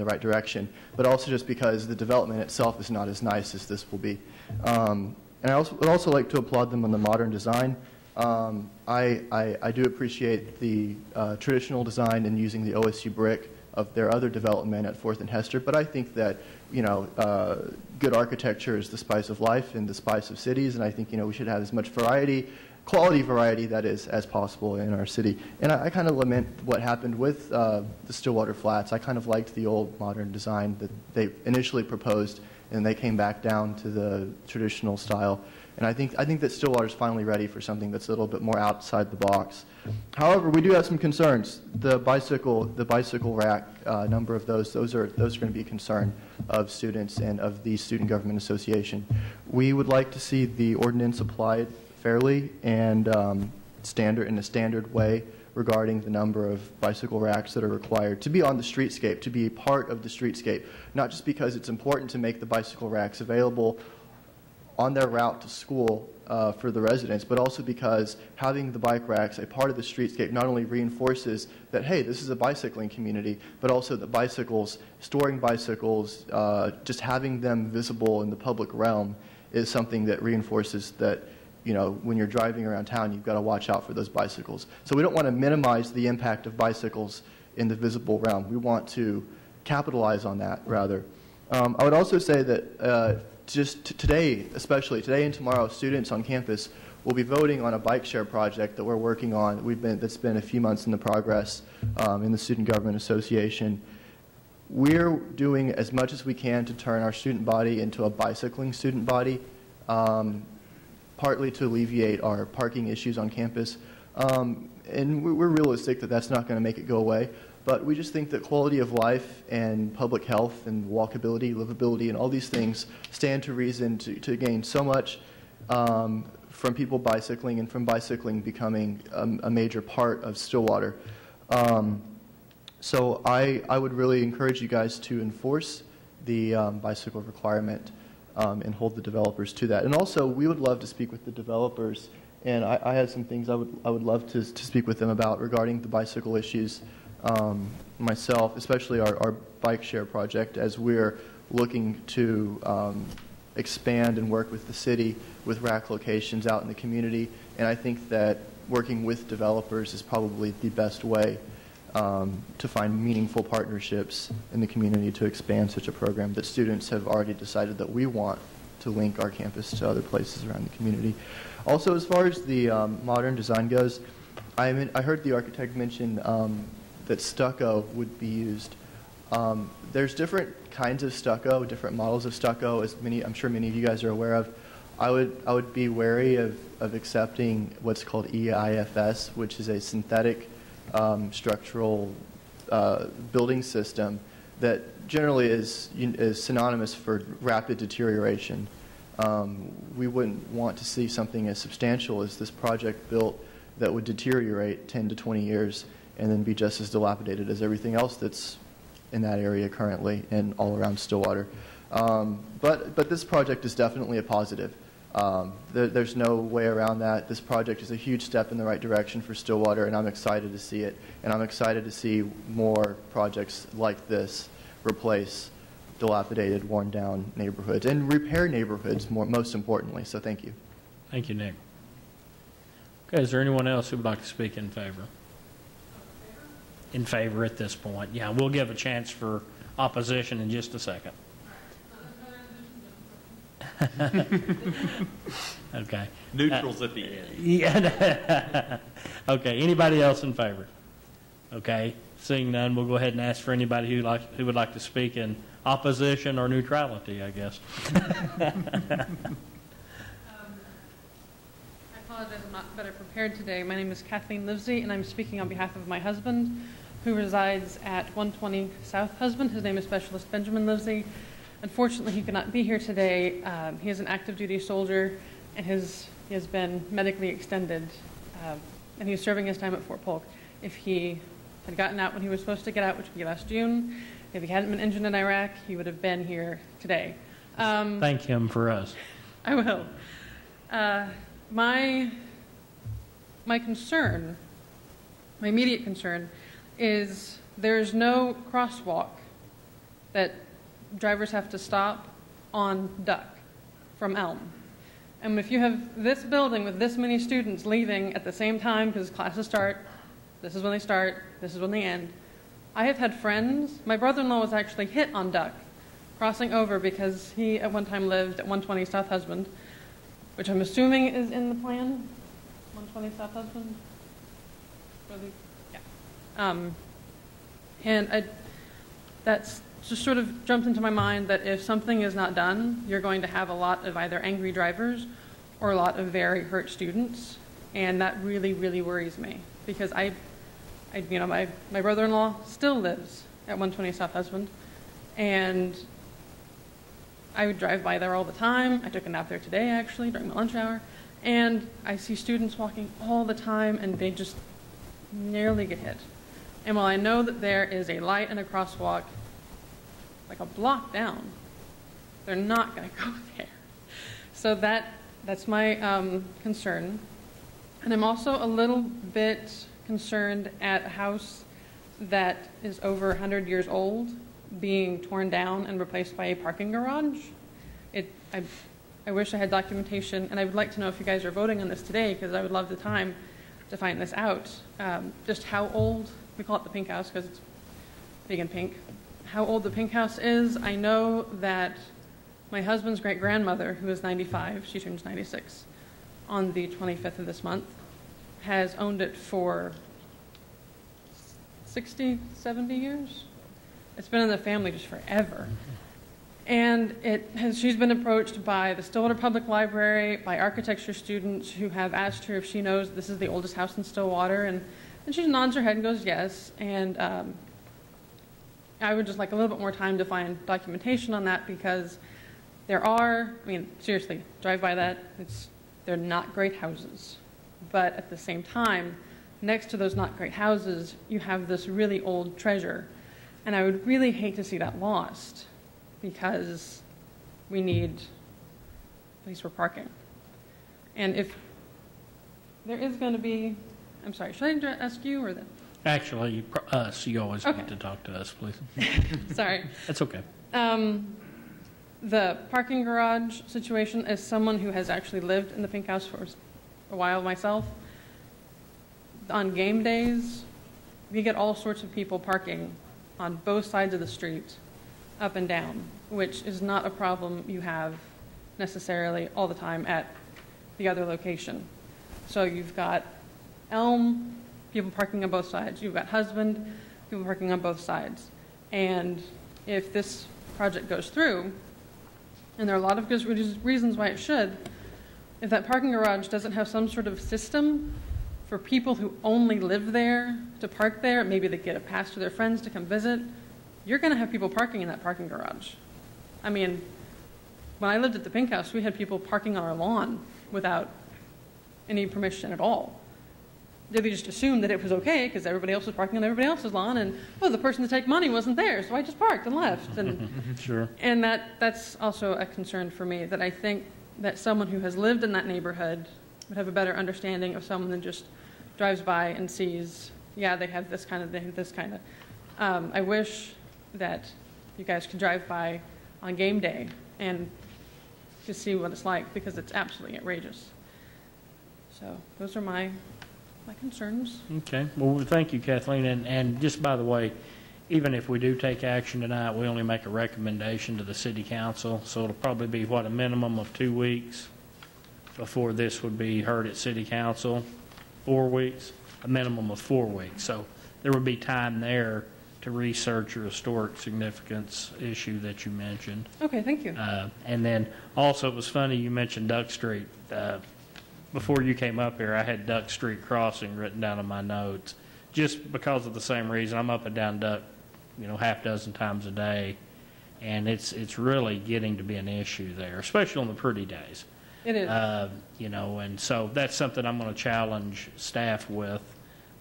right direction, but also just because the development itself is not as nice as this will be. And I would also like to applaud them on the modern design. I do appreciate the traditional design and using the OSU brick of their other development at 4th and Hester, but I think that good architecture is the spice of life and the spice of cities, and I think we should have as much variety, quality variety, that is, as possible in our city. And I kind of lament what happened with the Stillwater Flats. I kind of liked the old modern design that they initially proposed, and they came back down to the traditional style. And I think that Stillwater's finally ready for something that's a little bit more outside the box. However, we do have some concerns. The bicycle rack, number of those are going to be a concern of students and of the Student Government Association. We would like to see the ordinance applied fairly and in a standard way regarding the number of bicycle racks that are required to be on the streetscape, to be a part of the streetscape, not just because it's important to make the bicycle racks available on their route to school for the residents, but also because having the bike racks a part of the streetscape not only reinforces that, hey, this is a bicycling community, but also that bicycles, storing bicycles, just having them visible in the public realm is something that reinforces that, you know, when you're driving around town, you've got to watch out for those bicycles. So we don't want to minimize the impact of bicycles in the visible realm. We want to capitalize on that, rather. I would also say that just today, especially today and tomorrow, students on campus will be voting on a bike share project that we're working on. That's been a few months in the progress in the Student Government Association. We're doing as much as we can to turn our student body into a bicycling student body, partly to alleviate our parking issues on campus. And we're realistic that that's not going to make it go away. But we just think that quality of life and public health and walkability, livability, and all these things stand to reason to gain so much from people bicycling and from bicycling becoming a major part of Stillwater. So I would really encourage you guys to enforce the bicycle requirement and hold the developers to that. And also, we would love to speak with the developers, and I had some things I would love to speak with them about regarding the bicycle issues. Myself, especially our bike share project, as we're looking to expand and work with the city with rack locations out in the community. And I think that working with developers is probably the best way to find meaningful partnerships in the community to expand such a program that students have already decided that we want to link our campus to other places around the community. Also, as far as the modern design goes, I heard the architect mention that stucco would be used. There's different kinds of stucco, different models of stucco, as I'm sure many of you guys are aware of. I would be wary of accepting what's called EIFS, which is a synthetic structural building system that generally is synonymous for rapid deterioration. We wouldn't want to see something as substantial as this project built that would deteriorate 10 to 20 years and then be just as dilapidated as everything else that's in that area currently and all around Stillwater. But this project is definitely a positive. There's no way around that. This project is a huge step in the right direction for Stillwater, and I'm excited to see it. And I'm excited to see more projects like this replace dilapidated, worn-down neighborhoods and repair neighborhoods, most importantly. So thank you. Thank you, Nick. Okay, is there anyone else who would like to speak in favor? In favor at this point. Yeah, we'll give a chance for opposition in just a second. Okay. Neutrals at the end. Yeah. Okay, anybody else in favor? Okay, seeing none, we'll go ahead and ask for anybody who would like to speak in opposition or neutrality, I guess. I apologize, I'm not better prepared today. My name is Kathleen Livesey, and I'm speaking on behalf of my husband, who resides at 120 South Husband. His name is Specialist Benjamin Livesey. Unfortunately, he could not be here today. He is an active duty soldier, and he has been medically extended, and he's serving his time at Fort Polk. If he had gotten out when he was supposed to get out, which would be last June, if he hadn't been injured in Iraq, he would have been here today. Thank him for us. I will. My concern, my immediate concern, is there's no crosswalk that drivers have to stop on Duck from Elm. And if you have this building with this many students leaving at the same time because classes start, this is when they start, this is when they end. I have had friends, my brother-in-law was actually hit on Duck, crossing over because he at one time lived at 120 South Husband, which I'm assuming is in the plan, 120 South Husband? Really? Yeah. And that's just sort of jumped into my mind that if something is not done, you're going to have a lot of either angry drivers or a lot of very hurt students, and that really, really worries me because my brother-in-law still lives at 120 South Husband, and I would drive by there all the time. I took a nap there today, actually, during my lunch hour, and I see students walking all the time, and nearly get hit. And while I know that there is a light and a crosswalk like a block down, they're not going to go there. So that's my concern. And I'm also a little bit concerned at a house that is over 100 years old being torn down and replaced by a parking garage. I wish I had documentation, and I would like to know if you guys are voting on this today, because I would love the time to find this out. Just how old, we call it the pink house because it's big and pink, how old the pink house is. I know that my husband's great-grandmother, who is 95, she turns 96 on the 25th of this month, has owned it for 60, 70 years. It's been in the family just forever. And she's been approached by the Stillwater Public Library, by architecture students who have asked her if she knows this is the oldest house in Stillwater, and she nods her head and goes yes. And I would just like a little bit more time to find documentation on that, because there are, I mean, seriously, drive by that, they're not great houses. But at the same time, next to those not great houses, you have this really old treasure. And I would really hate to see that lost, because we need a place for parking. And if there is going to be, I'm sorry, should I ask you or them? Actually, us. You always Okay. need to talk to us, please. Sorry. That's okay. The parking garage situation, as someone who has actually lived in the pink house for a while myself, on game days, we get all sorts of people parking on both sides of the street, up and down, which is not a problem you have necessarily all the time at the other location. So you've got Elm, people parking on both sides. You've got Husband, people parking on both sides. And if this project goes through, and there are a lot of good reasons why it should, if that parking garage doesn't have some sort of system for people who only live there to park there, maybe they get a pass to their friends to come visit, you're going to have people parking in that parking garage. I mean, when I lived at the pink house, we had people parking on our lawn without any permission at all. They just assumed that it was okay because everybody else was parking on everybody else's lawn, and the person to take money wasn't there, so I just parked and left. And Sure. and that's also a concern for me, that I think that someone who has lived in that neighborhood would have a better understanding of someone than just drives by and sees, yeah, they have this kind of, they have this kind of. I wish that you guys could drive by on game day and just see what it's like, because it's absolutely outrageous. So those are my concerns. Okay. Well, thank you, Kathleen. And just by the way, even if we do take action tonight, we only make a recommendation to the city council. So it'll probably be, what, a minimum of 2 weeks before this would be heard at city council. 4 weeks, a minimum of 4 weeks. So there would be time there to research your historic significance issue that you mentioned. Okay, thank you. And then also, it was funny you mentioned Duck Street. Before you came up here, I had Duck Street Crossing written down in my notes, just because of the same reason. I'm up and down Duck, half dozen times a day, and it's really getting to be an issue there, especially on the pretty days. It is. And so that's something I'm going to challenge staff with,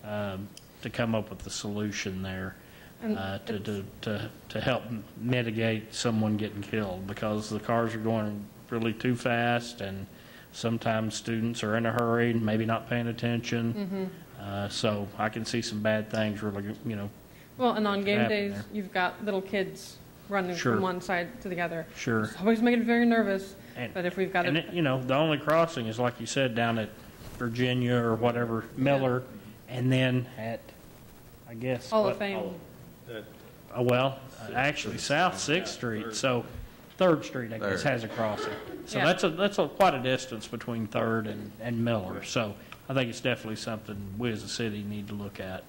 to come up with a solution there, to help mitigate someone getting killed, because the cars are going really too fast, and sometimes students are in a hurry and maybe not paying attention. So I can see some bad things really, Well, and on game happening days, there. you've got little kids running Sure. from one side to the other. Sure. It's always making it very nervous. And- But if we've got And, the only crossing is, like you said, down at Virginia or whatever, Miller, and then at, I guess. Hall what- of Fame. Actually, South 6th Street, so 3rd Street, I guess, Third. has a crossing. So Yeah. that's quite a distance between 3rd and Miller. So I think it's definitely something we as a city need to look at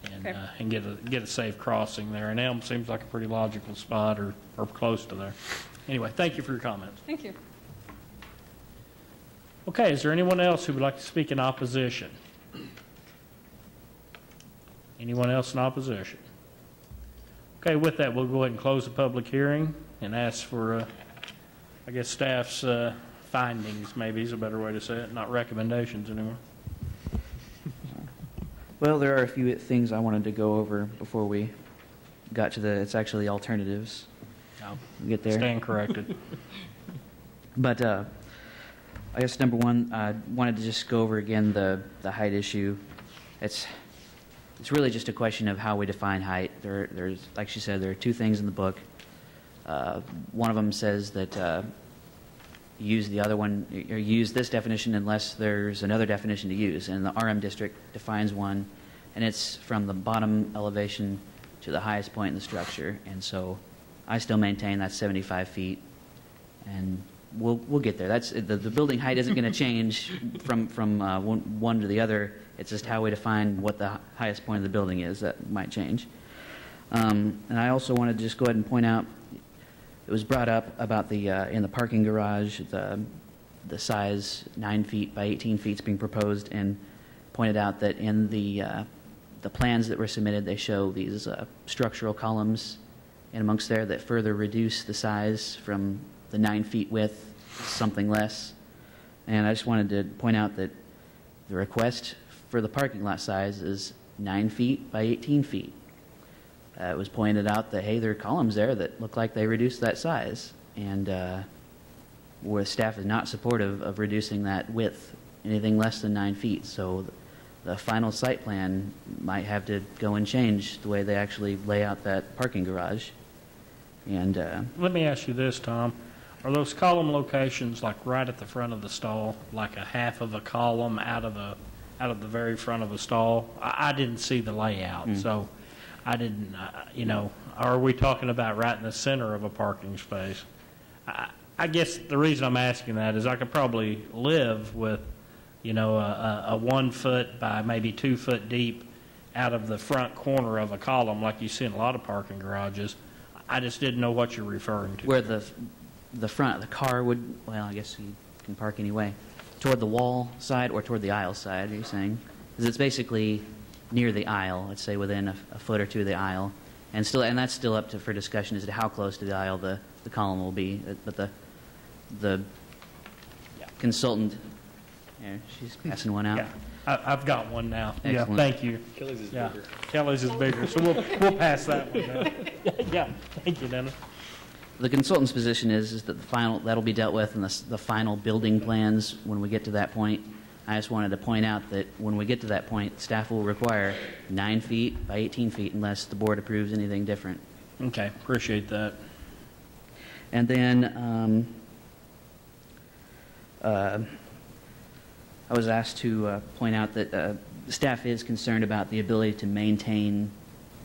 and, Okay. and get a safe crossing there. And Elm seems like a pretty logical spot or close to there. Anyway, thank you for your comments. Thank you. Okay, is there anyone else who would like to speak in opposition? Anyone else in opposition? Okay, with that, we'll go ahead and close the public hearing and ask for, I guess, staff's findings, maybe is a better way to say it, not recommendations anymore. Well, there are a few things I wanted to go over before we got to it's actually alternatives. No, We'll get there. stand corrected. But I guess number one, I wanted to just go over again the height issue. It's really just a question of how we define height. There's, like she said, there are two things in the book. One of them says that use the other one, or use this definition unless there's another definition to use. And the RM district defines one, and it's from the bottom elevation to the highest point in the structure. And so I still maintain that's 75 feet, and we'll get there. That's the building height isn't going to change from one to the other. It's just how we define what the highest point of the building is that might change. And I also wanted to just go ahead and point out, it was brought up about the in the parking garage, the size 9 feet by 18 feet is being proposed, and pointed out that in the plans that were submitted, they show these structural columns in amongst there that further reduce the size from the 9 feet width to something less. And I just wanted to point out that the request for the parking lot size is 9 feet by 18 feet. It was pointed out that, hey, there are columns there that look like they reduced that size, and where staff is not supportive of reducing that width anything less than 9 feet. So the final site plan might have to go and change the way they actually lay out that parking garage. And Let me ask you this, Tom. Are those column locations like right at the front of the stall, like a half of a column out of the very front of a stall? I didn't see the layout, so I didn't, are we talking about right in the center of a parking space? I guess the reason I'm asking that is I could probably live with, a 1 foot by maybe 2 foot deep out of the front corner of a column like you see in a lot of parking garages. I just didn't know what you're referring to. where the front of the car would, well, I guess you can park anyway, toward the wall side or toward the aisle side, are you saying? Because it's basically near the aisle, let's say within a foot or two of the aisle, and that's still up for discussion as to how close to the aisle the column will be. But the consultant, she's passing one out. Yeah, I've got one now. Excellent. Yeah, thank you. Kelly's is Yeah, bigger. Kelly's is bigger, so we'll pass that one down. Yeah, thank you, Dennis. The consultant's position is that that'll be dealt with in the final building plans when we get to that point. I just wanted to point out that when we get to that point, staff will require 9 feet by 18 feet unless the board approves anything different. Okay, appreciate that. And then I was asked to point out that staff is concerned about the ability to maintain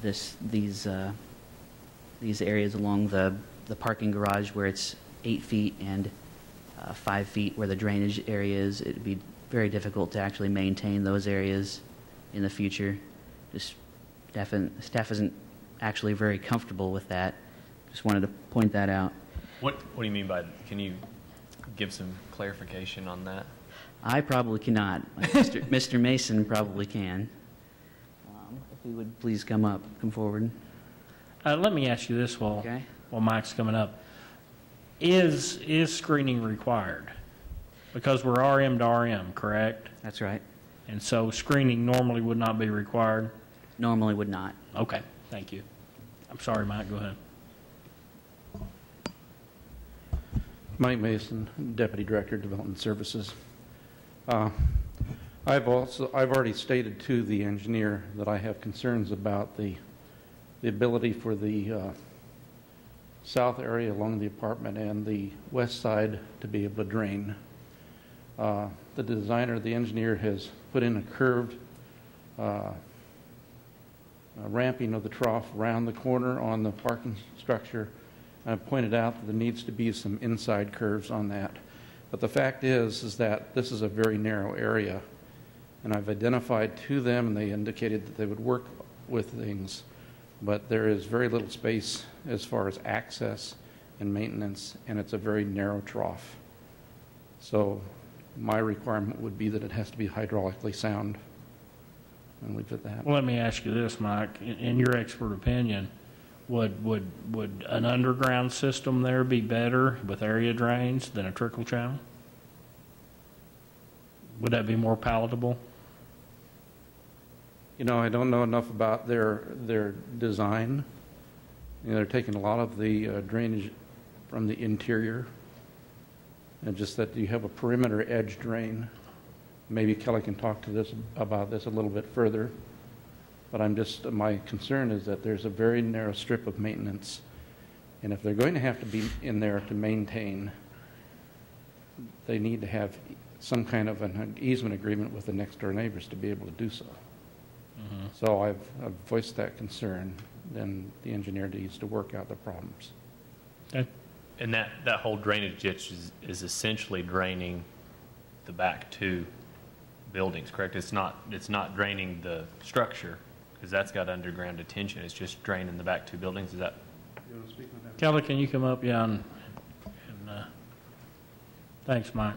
these areas along the parking garage where it's 8 feet and 5 feet where the drainage area is. It would be very difficult to actually maintain those areas in the future. Just staff isn't actually very comfortable with that. Just wanted to point that out. What do you mean by, can you give some clarification on that? I probably cannot. Mr. Mason probably can. If he would please come forward. Let me ask you this while Mike's coming up. Is screening required? Because we're RM to RM, correct? That's right. And so screening normally would not be required? Normally would not. Okay, thank you. I'm sorry, Mike, go ahead. Mike Mason, Deputy Director of Development Services. I've already stated to the engineer that I have concerns about the ability for the south area along the apartment and the west side to be able to drain. The designer, the engineer, has put in a curved ramping of the trough around the corner on the parking structure. I've pointed out that there needs to be some inside curves on that. But the fact is that this is a very narrow area, and I've identified to them, and they indicated that they would work with things, but there is very little space as far as access and maintenance, and it's a very narrow trough. So my requirement would be that it has to be hydraulically sound. And leave it at that. Well, let me ask you this, Mike. In your expert opinion, would an underground system there be better with area drains than a trickle channel? Would that be more palatable? You know, I don't know enough about their design. You know, they're taking a lot of the drainage from the interior, and just that you have a perimeter edge drain. Maybe Kelly can talk to this about this a little bit further, but my concern is that there's a very narrow strip of maintenance, and if they're going to have to be in there to maintain, they need to have some kind of an easement agreement with the next door neighbors to be able to do so. So I've voiced that concern, then the engineer needs to work out the problems. Okay. And that whole drainage ditch is essentially draining the back two buildings, correct? It's not draining the structure, because that's got underground detention. It's just draining the back two buildings. Is that? You want to speak on that? Kelly, can you come up? Yeah. Thanks, Mike.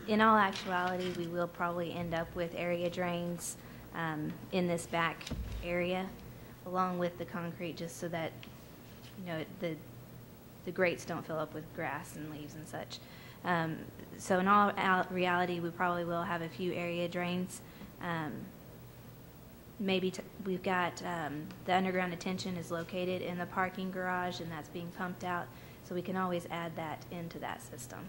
In all actuality, we will probably end up with area drains in this back area, along with the concrete, just so that, you know, the grates don't fill up with grass and leaves and such. So in all reality, we probably will have a few area drains. We've got the underground detention is located in the parking garage, and that's being pumped out, so we can always add that into that system.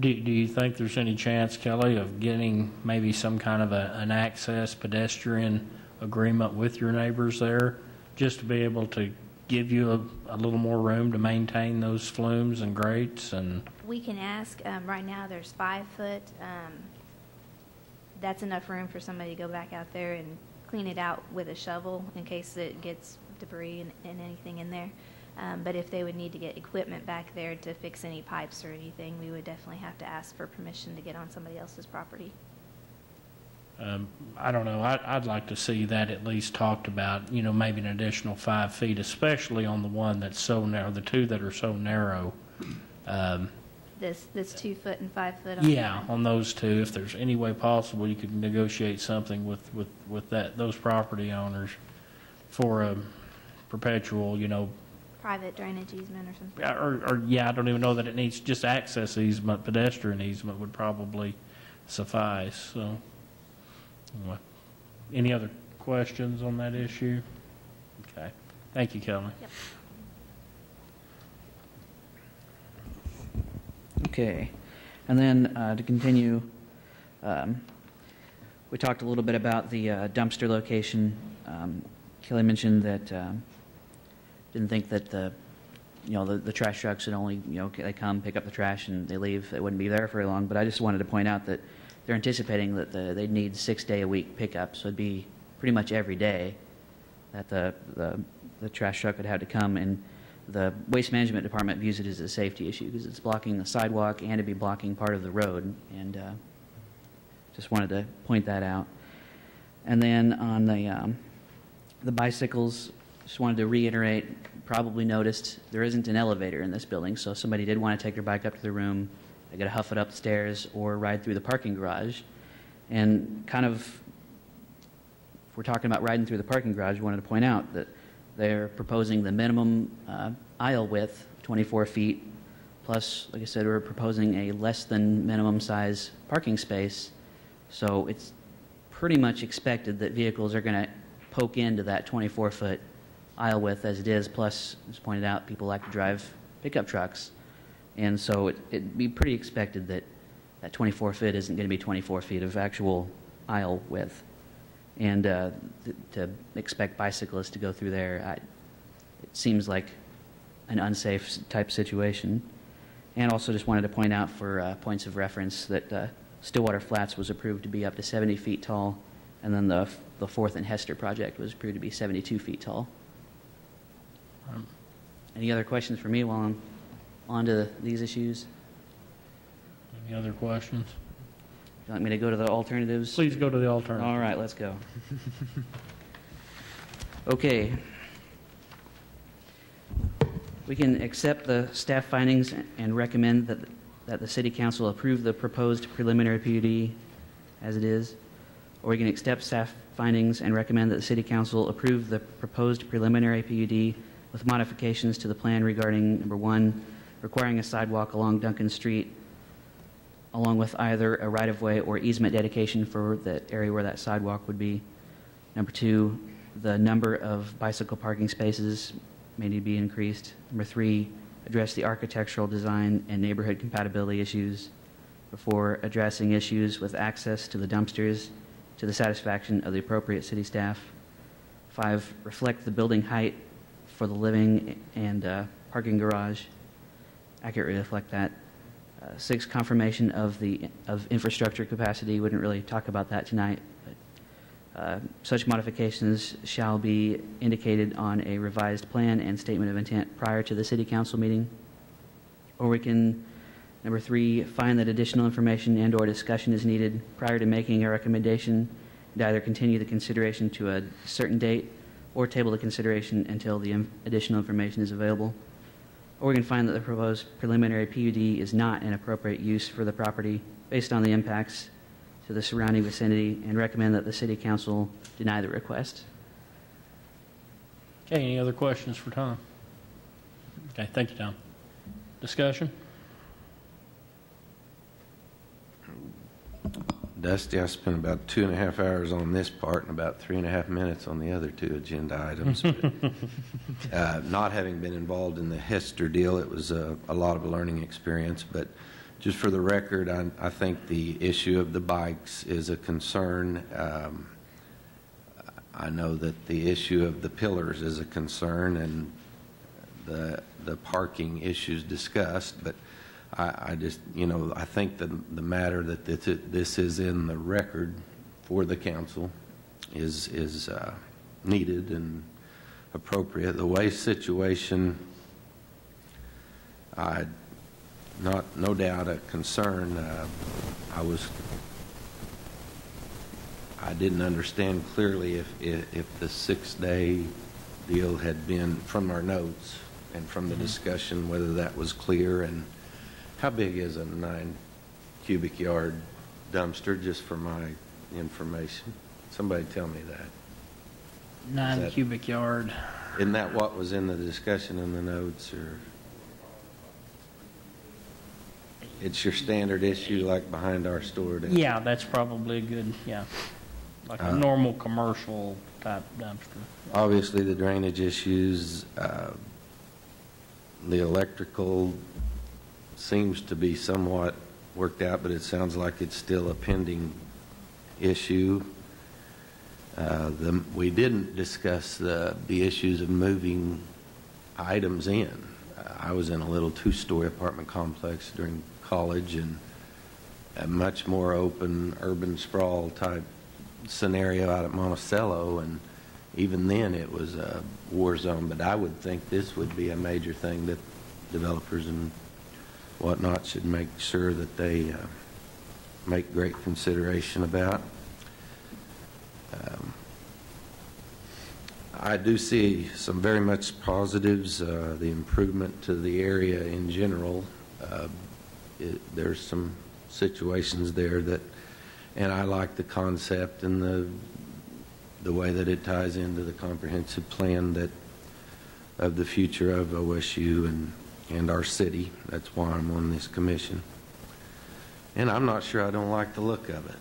Do you think there's any chance, Kelly, of getting maybe some kind of an access pedestrian agreement with your neighbors there, just to be able to give you a little more room to maintain those flumes and grates? And We can ask. Right now, there's 5 foot. That's enough room for somebody to go back out there and clean it out with a shovel in case it gets debris and anything in there. But if they would need to get equipment back there to fix any pipes or anything, we would definitely have to ask for permission to get on somebody else's property. I don't know. I'd like to see that at least talked about, you know, maybe an additional 5 feet, especially on the one that's so narrow, the two that are so narrow. This 2 foot and 5 foot. Yeah, on those two, if there's any way possible, you could negotiate something with those property owners for a perpetual, you know, Private drainage easement or something. or I don't even know that it needs just access easement. Pedestrian easement would probably suffice. So, anyway, any other questions on that issue? Okay, thank you, Kelly. Yep. Okay, and then to continue, we talked a little bit about the dumpster location. Kelly mentioned that didn't think that the trash trucks would only, they come, pick up the trash, and they leave. They wouldn't be there very long. But I just wanted to point out that they're anticipating that they'd need 6-day-a-week pickups. So it'd be pretty much every day that the trash truck would have to come. And the Waste Management Department views it as a safety issue because it's blocking the sidewalk and it'd be blocking part of the road. And just wanted to point that out. And then on the bicycles, just wanted to reiterate, probably noticed there isn't an elevator in this building, so if somebody did want to take their bike up to their room, they got to huff it up the stairs or ride through the parking garage. And kind of, if we're talking about riding through the parking garage, I wanted to point out that they're proposing the minimum aisle width, 24 feet, plus, like I said, we're proposing a less than minimum size parking space, so it's pretty much expected that vehicles are going to poke into that 24-foot aisle width as it is, plus, as pointed out, people like to drive pickup trucks. And so it'd be pretty expected that that 24 foot isn't going to be 24 feet of actual aisle width. And to expect bicyclists to go through there, it seems like an unsafe type situation. And also just wanted to point out for points of reference that Stillwater Flats was approved to be up to 70 feet tall, and then the 4th and Hester project was approved to be 72 feet tall. Any other questions for me while I'm on to these issues? Any other questions? Would you like me to go to the alternatives? Please go to the alternative. All right, let's go. Okay. We can accept the staff findings and recommend that the City Council approve the proposed preliminary PUD as it is, or we can accept staff findings and recommend that the City Council approve the proposed preliminary PUD with modifications to the plan regarding, number 1, requiring a sidewalk along Duncan Street along with either a right-of-way or easement dedication for the area where that sidewalk would be. Number 2, the number of bicycle parking spaces may need to be increased. Number 3, address the architectural design and neighborhood compatibility issues. Number 4, addressing issues with access to the dumpsters to the satisfaction of the appropriate city staff. 5, reflect the building height for the living and parking garage. Accurately reflect that. 6, confirmation of infrastructure capacity. Wouldn't really talk about that tonight. But, such modifications shall be indicated on a revised plan and statement of intent prior to the city council meeting. Or we can, number 3, find that additional information and/or discussion is needed prior to making a recommendation, and either continue the consideration to a certain date or table the consideration until the additional information is available. Or we can find that the proposed preliminary PUD is not an appropriate use for the property based on the impacts to the surrounding vicinity and recommend that the city council deny the request. Okay, any other questions for Tom? Okay, thank you, Tom. Discussion? Dusty, I spent about 2.5 hours on this part and about 3.5 minutes on the other 2 agenda items. But, not having been involved in the Hester deal, it was a lot of a learning experience. But just for the record, I think the issue of the bikes is a concern. I know that the issue of the pillars is a concern, and the parking issues discussed, but I just, I think the matter that this is in the record for the council is needed and appropriate. The waste situation, no doubt a concern. I didn't understand clearly if the 6-day deal had been, from our notes and from the discussion, whether that was clear. And how big is a 9 cubic yard dumpster, just for my information? Somebody tell me that. 9 cubic yard. Isn't that what was in the discussion in the notes, or? It's your standard issue like behind our store? Yeah, that's probably a good, like a normal commercial type dumpster. Obviously, the drainage issues, the electrical seems to be somewhat worked out, but it sounds like it's still a pending issue. We didn't discuss the issues of moving items in. I was in a little 2-story apartment complex during college, and a much more open urban sprawl type scenario out at Monticello, and even then it was a war zone. But I would think this would be a major thing that developers and whatnot should make sure that they make great consideration about. I do see some very much positives, the improvement to the area in general. There's some situations there that, and I like the concept and the way that it ties into the comprehensive plan that of the future of OSU and our city. That's why I'm on this commission. And I'm not sure I don't like the look of it.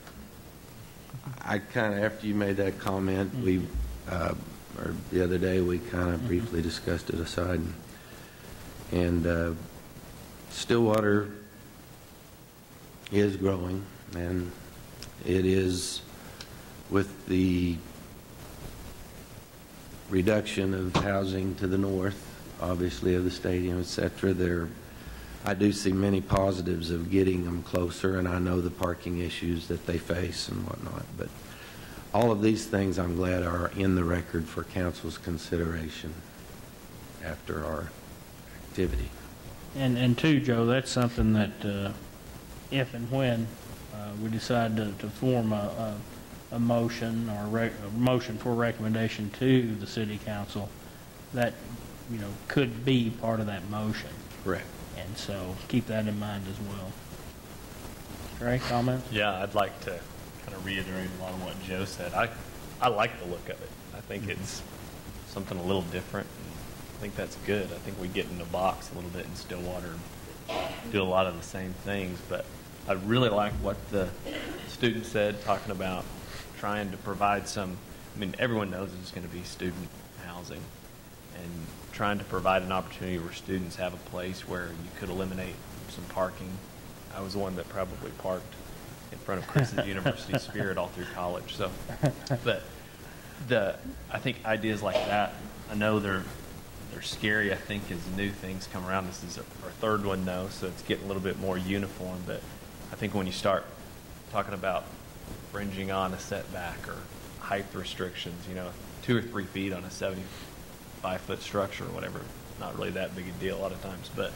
I kind of, after you made that comment, or the other day, we kind of briefly discussed it aside. And Stillwater is growing, and it is, with the reduction of housing to the north, obviously, of the stadium, etc. I do see many positives of getting them closer, and I know the parking issues that they face and whatnot. But all of these things, I'm glad, are in the record for council's consideration after our activity. And too, Joe, that's something that if and when we decide to form a motion or a motion for recommendation to the city council, that could be part of that motion. Correct. And so keep that in mind as well. Trey, comments? Yeah, I'd like to kind of reiterate a lot of what Joe said. I like the look of it. I think it's something a little different. I think that's good. I think we get in the box a little bit in Stillwater and do a lot of the same things, but I really like what the student said, talking about trying to provide some, I mean, everyone knows it's going to be student housing, and trying to provide an opportunity where students have a place where you could eliminate some parking. I was the one that probably parked in front of Chris's University Spirit all through college. So, but I think ideas like that, I know they're scary. I think as new things come around, this is our third one though, so it's getting a little bit more uniform. But I think when you start talking about fringing on a setback or height restrictions, 2 or 3 feet on a 75-foot structure or whatever, not really that big a deal a lot of times. But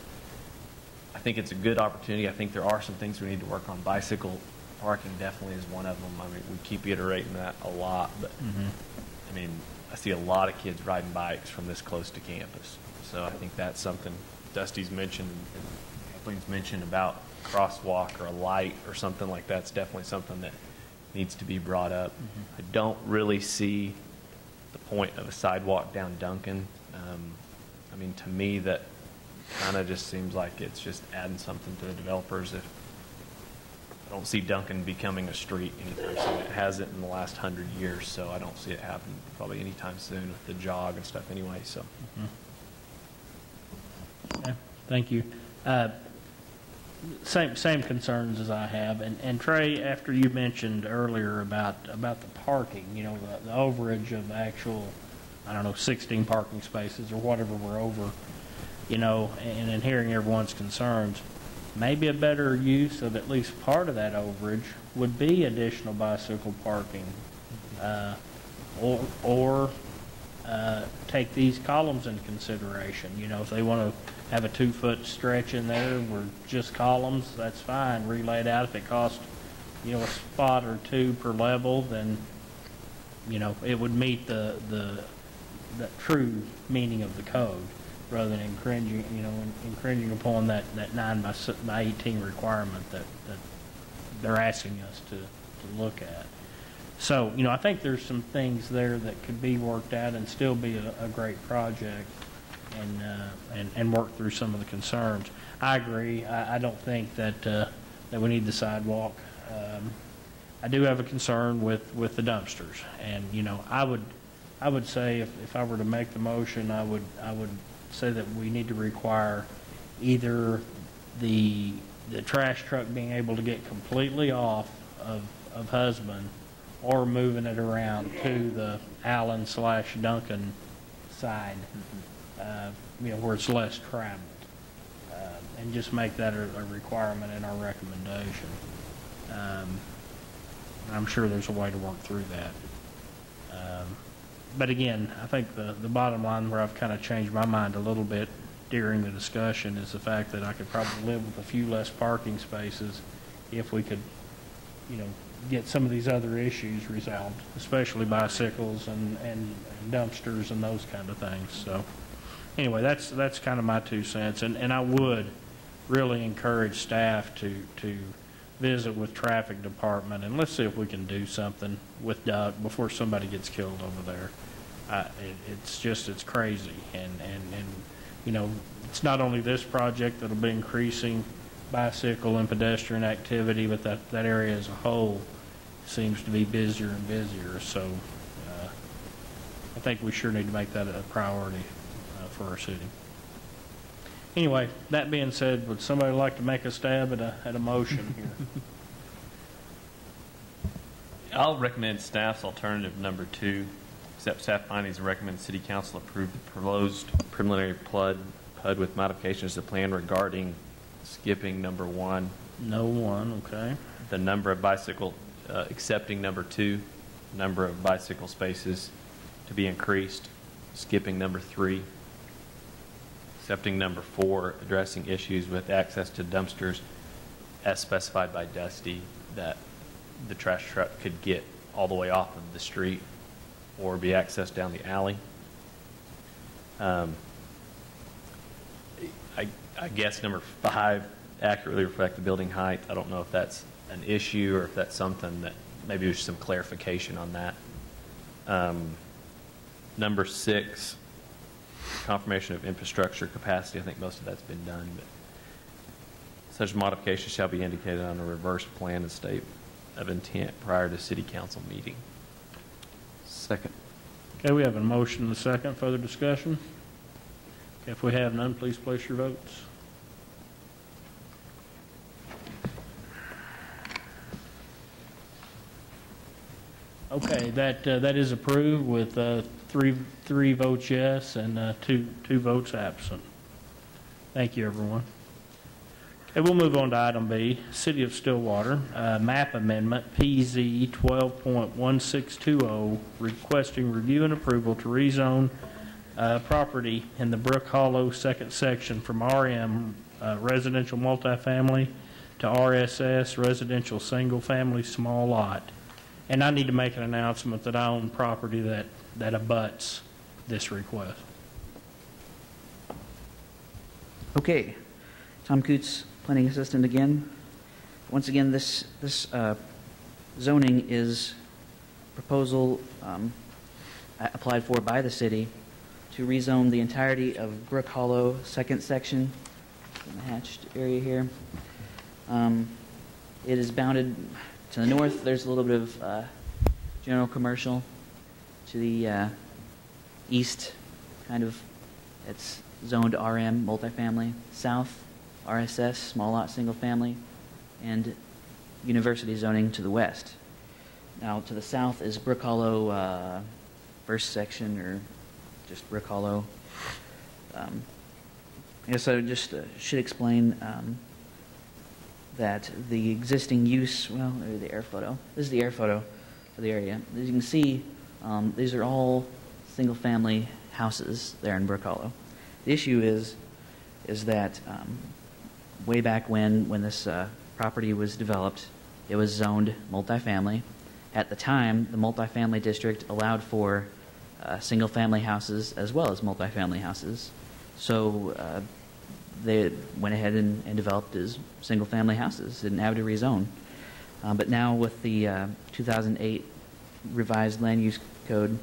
I think it's a good opportunity. I think there are some things we need to work on. Bicycle parking definitely is one of them. I mean, we keep iterating that a lot, but I mean, I see a lot of kids riding bikes from this close to campus. So I think that's something Dusty's mentioned and Kathleen's mentioned about crosswalk or a light or something like that. It's definitely something that needs to be brought up. I don't really see the point of a sidewalk down Duncan. I mean, to me, that kind of just seems like it's just adding something to the developers. If I don't see Duncan becoming a street anytime soon. It hasn't in the last 100 years, so I don't see it happening probably anytime soon with the jog and stuff anyway. So, Okay, thank you. Same concerns as I have, and Trey, after you mentioned earlier about the parking, the overage of actual, 16 parking spaces or whatever we're over, and in hearing everyone's concerns, maybe a better use of at least part of that overage would be additional bicycle parking, or take these columns into consideration. If they want to have a 2-foot stretch in there where just columns, that's fine. Relay it out. If it costs, a spot or two per level, then, it would meet the true meaning of the code, rather than infringing upon that 9 by 18 requirement that they're asking us to look at. So, I think there's some things there that could be worked out and still be a great project, and work through some of the concerns. I agree. I don't think that we need the sidewalk. I do have a concern with the dumpsters, and I would say if I were to make the motion, I would say that we need to require either the trash truck being able to get completely off of Husband, or moving it around to the Allen/Duncan side, where it's less traveled, and just make that a requirement in our recommendation. I'm sure there's a way to work through that. But again, I think the bottom line where I've kind of changed my mind a little bit during the discussion is the fact that I could probably live with a few less parking spaces if we could, get some of these other issues resolved, especially bicycles and dumpsters and those kind of things. So anyway, that's kind of my 2 cents. And I would really encourage staff to visit with traffic department, and let's see if we can do something with Doug before somebody gets killed over there. It's crazy, and it's not only this project that'll be increasing bicycle and pedestrian activity, but that area as a whole seems to be busier and busier. So I think we sure need to make that a priority for our city. Anyway, that being said, would somebody like to make a stab at a motion here? I'll recommend staff's alternative number 2. Accept staff findings and recommend City Council approve the proposed preliminary PUD with modifications to plan regarding skipping number 1. No one, okay. The number of bicycle, accepting number 2, number of bicycle spaces to be increased, skipping number 3. Accepting number 4, addressing issues with access to dumpsters as specified by Dusty, that the trash truck could get all the way off of the street or be accessed down the alley. I guess number 5, accurately reflect the building height. I don't know if that's an issue or if that's something that maybe there's some clarification on that. Number 6, confirmation of infrastructure capacity. I think most of that's been done. But Such modifications shall be indicated on a reverse plan and state of intent prior to city council meeting. Second. Okay, we have a motion and a second. Further discussion? Okay, if we have none, please place your votes. Okay, that is approved with three votes yes and two votes absent. Thank you, everyone. Okay, we'll move on to item B, City of Stillwater, map amendment, PZ 12.1620, requesting review and approval to rezone property in the Brook Hollow second section from RM residential multifamily to RSS residential single family small lot. And I need to make an announcement that I own property that abuts this request. Okay, Tom Coots, planning assistant again. Once again, this zoning is proposal applied for by the city to rezone the entirety of Brook Hollow second section in the hatched area here. It is bounded to the north. There's a little bit of general commercial. To the east, kind of, it's zoned RM, multifamily. South, RSS, small lot, single family, and university zoning to the west. Now, to the south is Brook Hollow first section, or just Brook Hollow. I guess I just should explain that the existing use, well, the air photo. This is the air photo for the area. As you can see, these are all single-family houses there in Brook Hollow. The issue is that way back when this property was developed, it was zoned multifamily. At the time, the multifamily district allowed for single-family houses as well as multifamily houses. So they went ahead and developed as single-family houses, didn't have to rezone. But now with the 2008 revised land use code,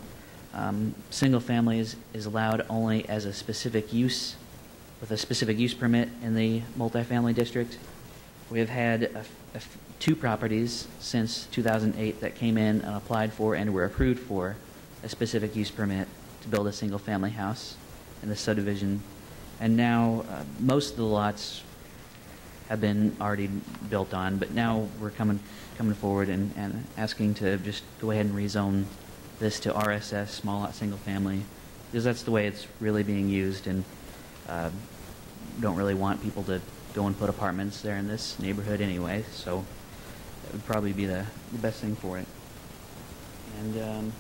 single-family is allowed only as a specific use, with a specific use permit in the multifamily district. We have had two properties since 2008 that came in and applied for and were approved for a specific use permit to build a single-family house in the subdivision. And now most of the lots have been already built on, but now we're coming forward and asking to just go ahead and rezone this to RSS, small lot, single family, because that's the way it's really being used, and don't really want people to go and put apartments there in this neighborhood anyway, so that would probably be the best thing for it. And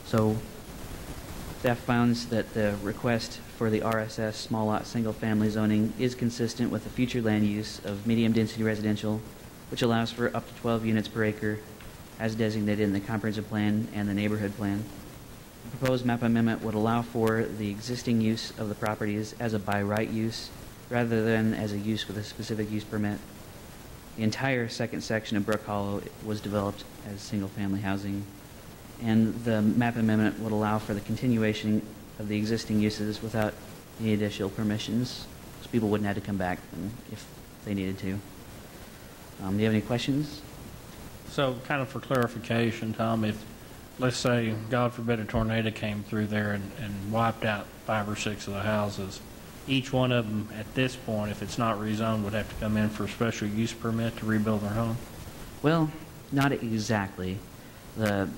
so staff finds that the request for the RSS small lot single family zoning is consistent with the future land use of medium density residential, which allows for up to 12 units per acre as designated in the comprehensive plan and the neighborhood plan. The proposed map amendment would allow for the existing use of the properties as a by right use rather than as a use with a specific use permit. The entire second section of Brook Hollow was developed as single family housing, and the map amendment would allow for the continuation of the existing uses without any additional permissions, so people wouldn't have to come back if they needed to. Do you have any questions? So kind of for clarification, Tom, if, let's say, God forbid, a tornado came through there and wiped out 5 or 6 of the houses, each one of them at this point, if it's not rezoned, would have to come in for a special use permit to rebuild their home? Well, not exactly. The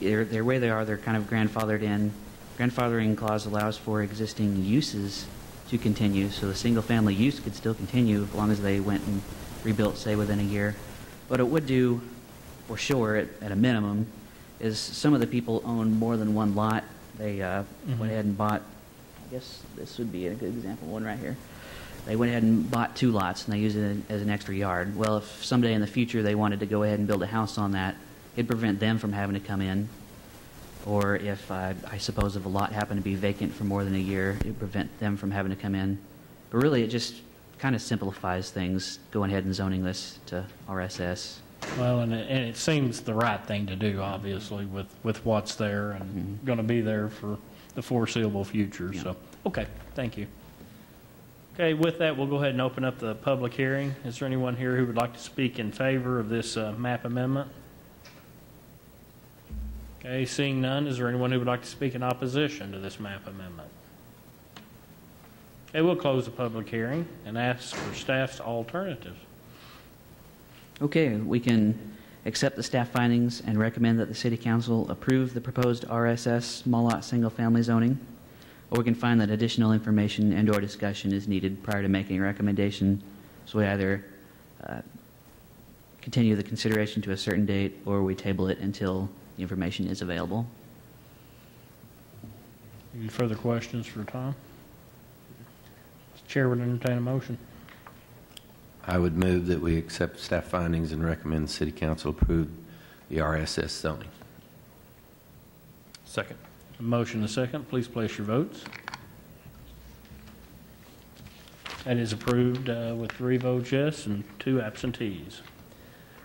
way they are, they're kind of grandfathered in. Grandfathering clause allows for existing uses to continue, so the single-family use could still continue as long as they went and rebuilt, say, within a year. What it would do, for sure, at a minimum, is some of the people own more than one lot. They went ahead and bought, I guess this would be a good example, one right here. They went ahead and bought 2 lots, and they used it as an extra yard. Well, if someday in the future they wanted to go ahead and build a house on that, it'd prevent them from having to come in. Or if, I suppose, if a lot happened to be vacant for more than a year, it'd prevent them from having to come in. But really, it just kind of simplifies things, going ahead and zoning this to RSS. Well, and it seems the right thing to do, obviously, with what's there and going to be there for the foreseeable future. Yeah. So, okay, thank you. Okay, with that, we'll go ahead and open up the public hearing. Is there anyone here who would like to speak in favor of this map amendment? Okay, seeing none, is there anyone who would like to speak in opposition to this map amendment? Okay, we'll close the public hearing and ask for staff's alternatives. Okay, we can accept the staff findings and recommend that the City Council approve the proposed RSS small lot single-family zoning, or we can find that additional information and/or discussion is needed prior to making a recommendation. So we either continue the consideration to a certain date, or we table it until the information is available. Any further questions for Tom? The Chair would entertain a motion. I would move that we accept staff findings and recommend the City Council approve the RSS zoning. Second. A motion and a second. Please place your votes. That is approved with 3 votes yes and 2 absentees.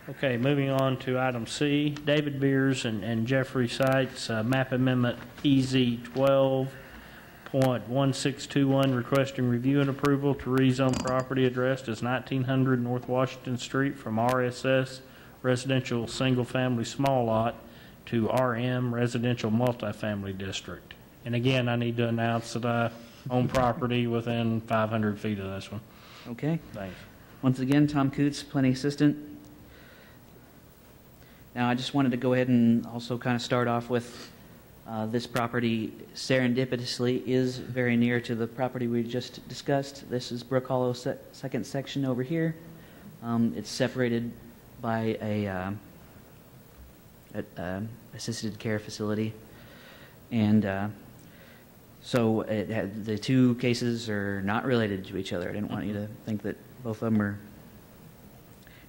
Okay, moving on to item C, David Beers and Jeffrey Seitz, map amendment EZ 12.1621, requesting review and approval to rezone property addressed as 1900 North Washington Street from RSS residential single-family small lot to RM residential multifamily district. And again, I need to announce that I own property within 500 feet of this one. Okay. Thanks. Once again, Tom Coots, planning assistant. Now, I just wanted to go ahead and also kind of start off with this property serendipitously is very near to the property we just discussed. This is Brook Hollow second section over here. It's separated by a assisted care facility, and so the two cases are not related to each other. I didn't want you to think that both of them are.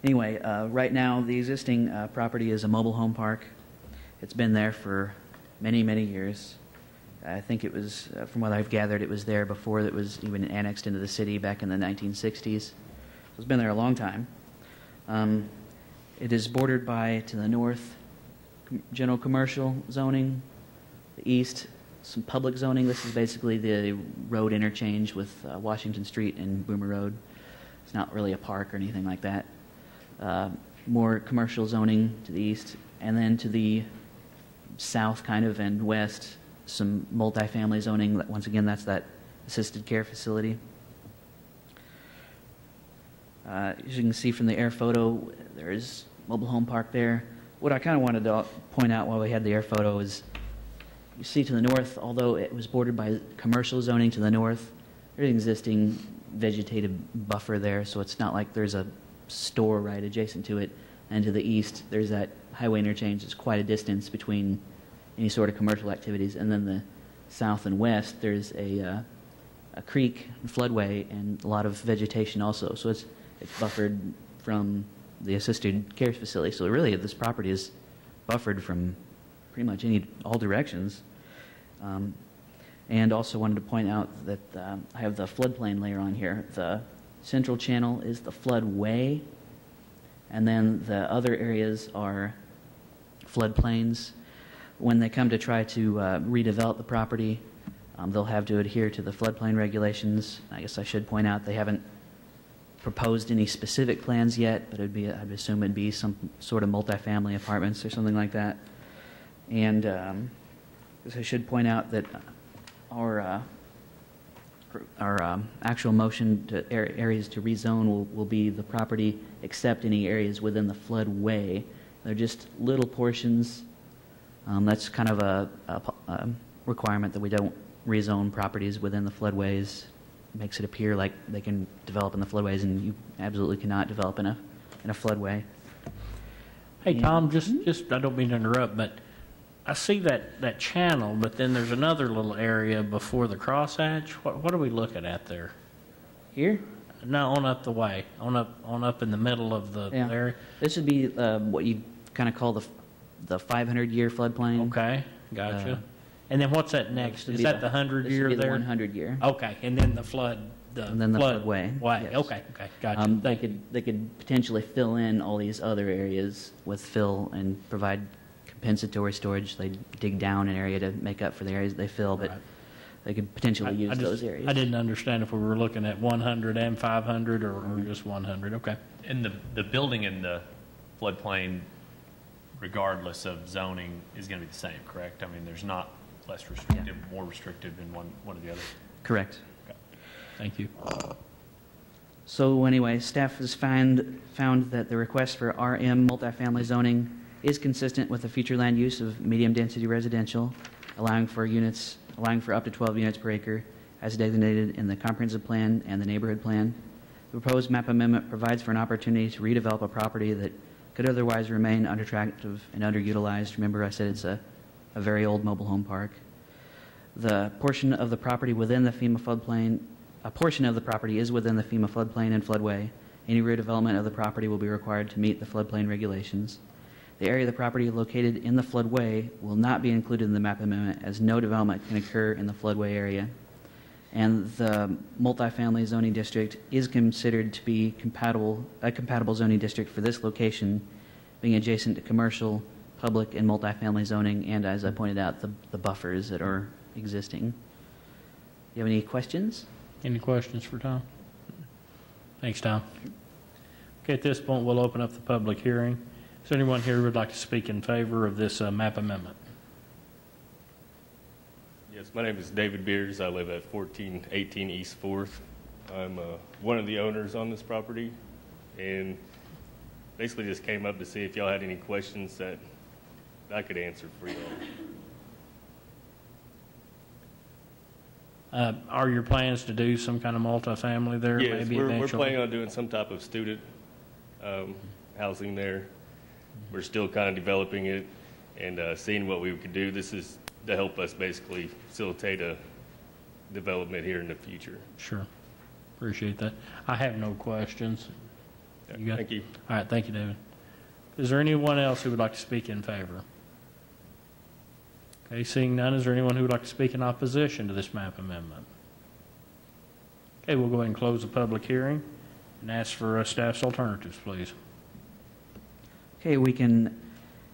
Anyway, right now the existing property is a mobile home park. It's been there for many, many years. I think it was, from what I've gathered, it was there before it was even annexed into the city back in the 1960s. So it's been there a long time. It is bordered by, to the north, general commercial zoning, the east, some public zoning. This is basically the road interchange with Washington Street and Boomer Road. It's not really a park or anything like that. More commercial zoning to the east, and then to the south kind of and west, some multifamily zoning. Once again, that's that assisted care facility. As you can see from the air photo, there is mobile home park there. What I kind of wanted to point out while we had the air photo is, you see to the north, although it was bordered by commercial zoning to the north, there's an existing vegetative buffer there, so it's not like there's a store right adjacent to it. And to the east, there's that highway interchange. It's quite a distance between any sort of commercial activities. And then the south and west, there's a creek, floodway, and a lot of vegetation also. So it's buffered from the assisted care facility. So really, this property is buffered from pretty much all directions. And also wanted to point out that I have the floodplain layer on here. The central channel is the floodway, and then the other areas are floodplains. When they come to try to redevelop the property, they'll have to adhere to the floodplain regulations. I guess I should point out they haven't proposed any specific plans yet, but I'd assume it'd be some sort of multifamily apartments or something like that. And I guess I should point out that our actual motion to areas to rezone will be the property except any areas within the floodway. They're just little portions. That's kind of a requirement that we don't rezone properties within the floodways. It makes it appear like they can develop in the floodways, and you absolutely cannot develop in a floodway. Hey, Tom, just I don't mean to interrupt, but I see that channel, but then there's another little area before the crosshatch. What are we looking at there? Here? No, on up the way, on up in the middle of the area. This would be what you kind of call the 500-year floodplain. Okay, gotcha. And then what's that next? Is that the 100-year there? The 100-year. Okay, and then the flood. And then the floodway. Yes. Okay, gotcha. They could potentially fill in all these other areas with fill and provide compensatory storage. They dig down an area to make up for the areas they fill, but they could potentially use those areas. I didn't understand if we were looking at 100 and 500 or just 100. Okay. And the building in the floodplain, regardless of zoning, is going to be the same, correct? I mean, there's not less restrictive, more restrictive in one or the other? Correct. Okay. Thank you. So anyway, staff has found that the request for RM multifamily zoning is consistent with the future land use of medium-density residential, allowing for up to 12 units per acre, as designated in the comprehensive plan and the neighborhood plan. The proposed map amendment provides for an opportunity to redevelop a property that could otherwise remain unattractive and underutilized. Remember, I said it's a very old mobile home park. The portion of the property within the FEMA floodplain, a portion of the property is within the FEMA floodplain and floodway. Any redevelopment of the property will be required to meet the floodplain regulations. The area of the property located in the floodway will not be included in the map amendment, as no development can occur in the floodway area. And the multifamily zoning district is considered to be a compatible zoning district for this location, being adjacent to commercial, public, and multifamily zoning, and as I pointed out, the buffers that are existing. Do you have any questions? Any questions for Tom? Thanks, Tom. Okay, at this point, we'll open up the public hearing. Is there anyone here who would like to speak in favor of this map amendment? Yes, my name is David Beers. I live at 1418 East 4th. I'm one of the owners on this property, and basically just came up to see if y'all had any questions that I could answer for y'all. Are your plans to do some kind of multifamily there? Yes, maybe we're eventually? planning on doing some type of student housing there. We're still kind of developing it and seeing what we could do. This is to help us basically facilitate a development here in the future. Sure. Appreciate that. I have no questions. Thank you. All right, thank you, David. Is there anyone else who would like to speak in favor? Okay, seeing none, is there anyone who would like to speak in opposition to this map amendment? Okay, we'll go ahead and close the public hearing and ask for staff's alternatives, please. Okay, we can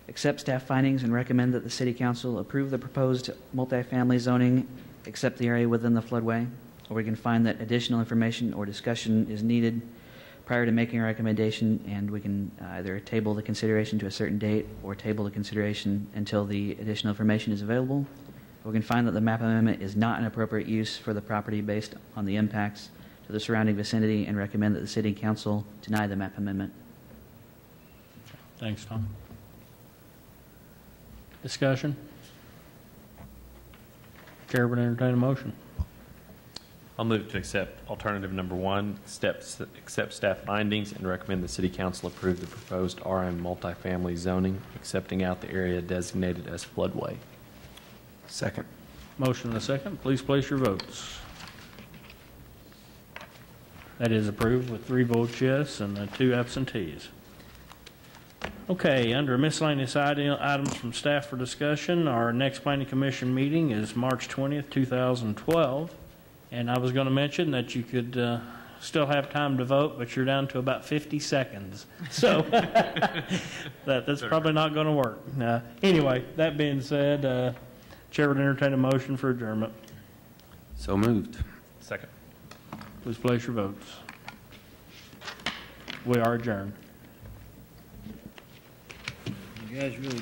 accept staff findings and recommend that the City Council approve the proposed multifamily zoning, except the area within the floodway, or we can find that additional information or discussion is needed prior to making a recommendation, and we can either table the consideration to a certain date or table the consideration until the additional information is available. We can find that the map amendment is not an appropriate use for the property based on the impacts to the surrounding vicinity, and recommend that the City Council deny the map amendment. Thanks, Tom. Discussion? Chair would entertain a motion. I'll move to accept alternative number 1, accept staff findings, and recommend the City Council approve the proposed RM multifamily zoning, accepting out the area designated as floodway. Second. Motion and a second. Please place your votes. That is approved with 3 votes yes and 2 absentees. Okay, under miscellaneous items from staff for discussion, our next Planning Commission meeting is March 20th, 2012. And I was going to mention that you could still have time to vote, but you're down to about 50 seconds. So that's probably not going to work. Anyway, that being said, Chair would entertain a motion for adjournment. So moved. Second. Please place your votes. We are adjourned. You guys really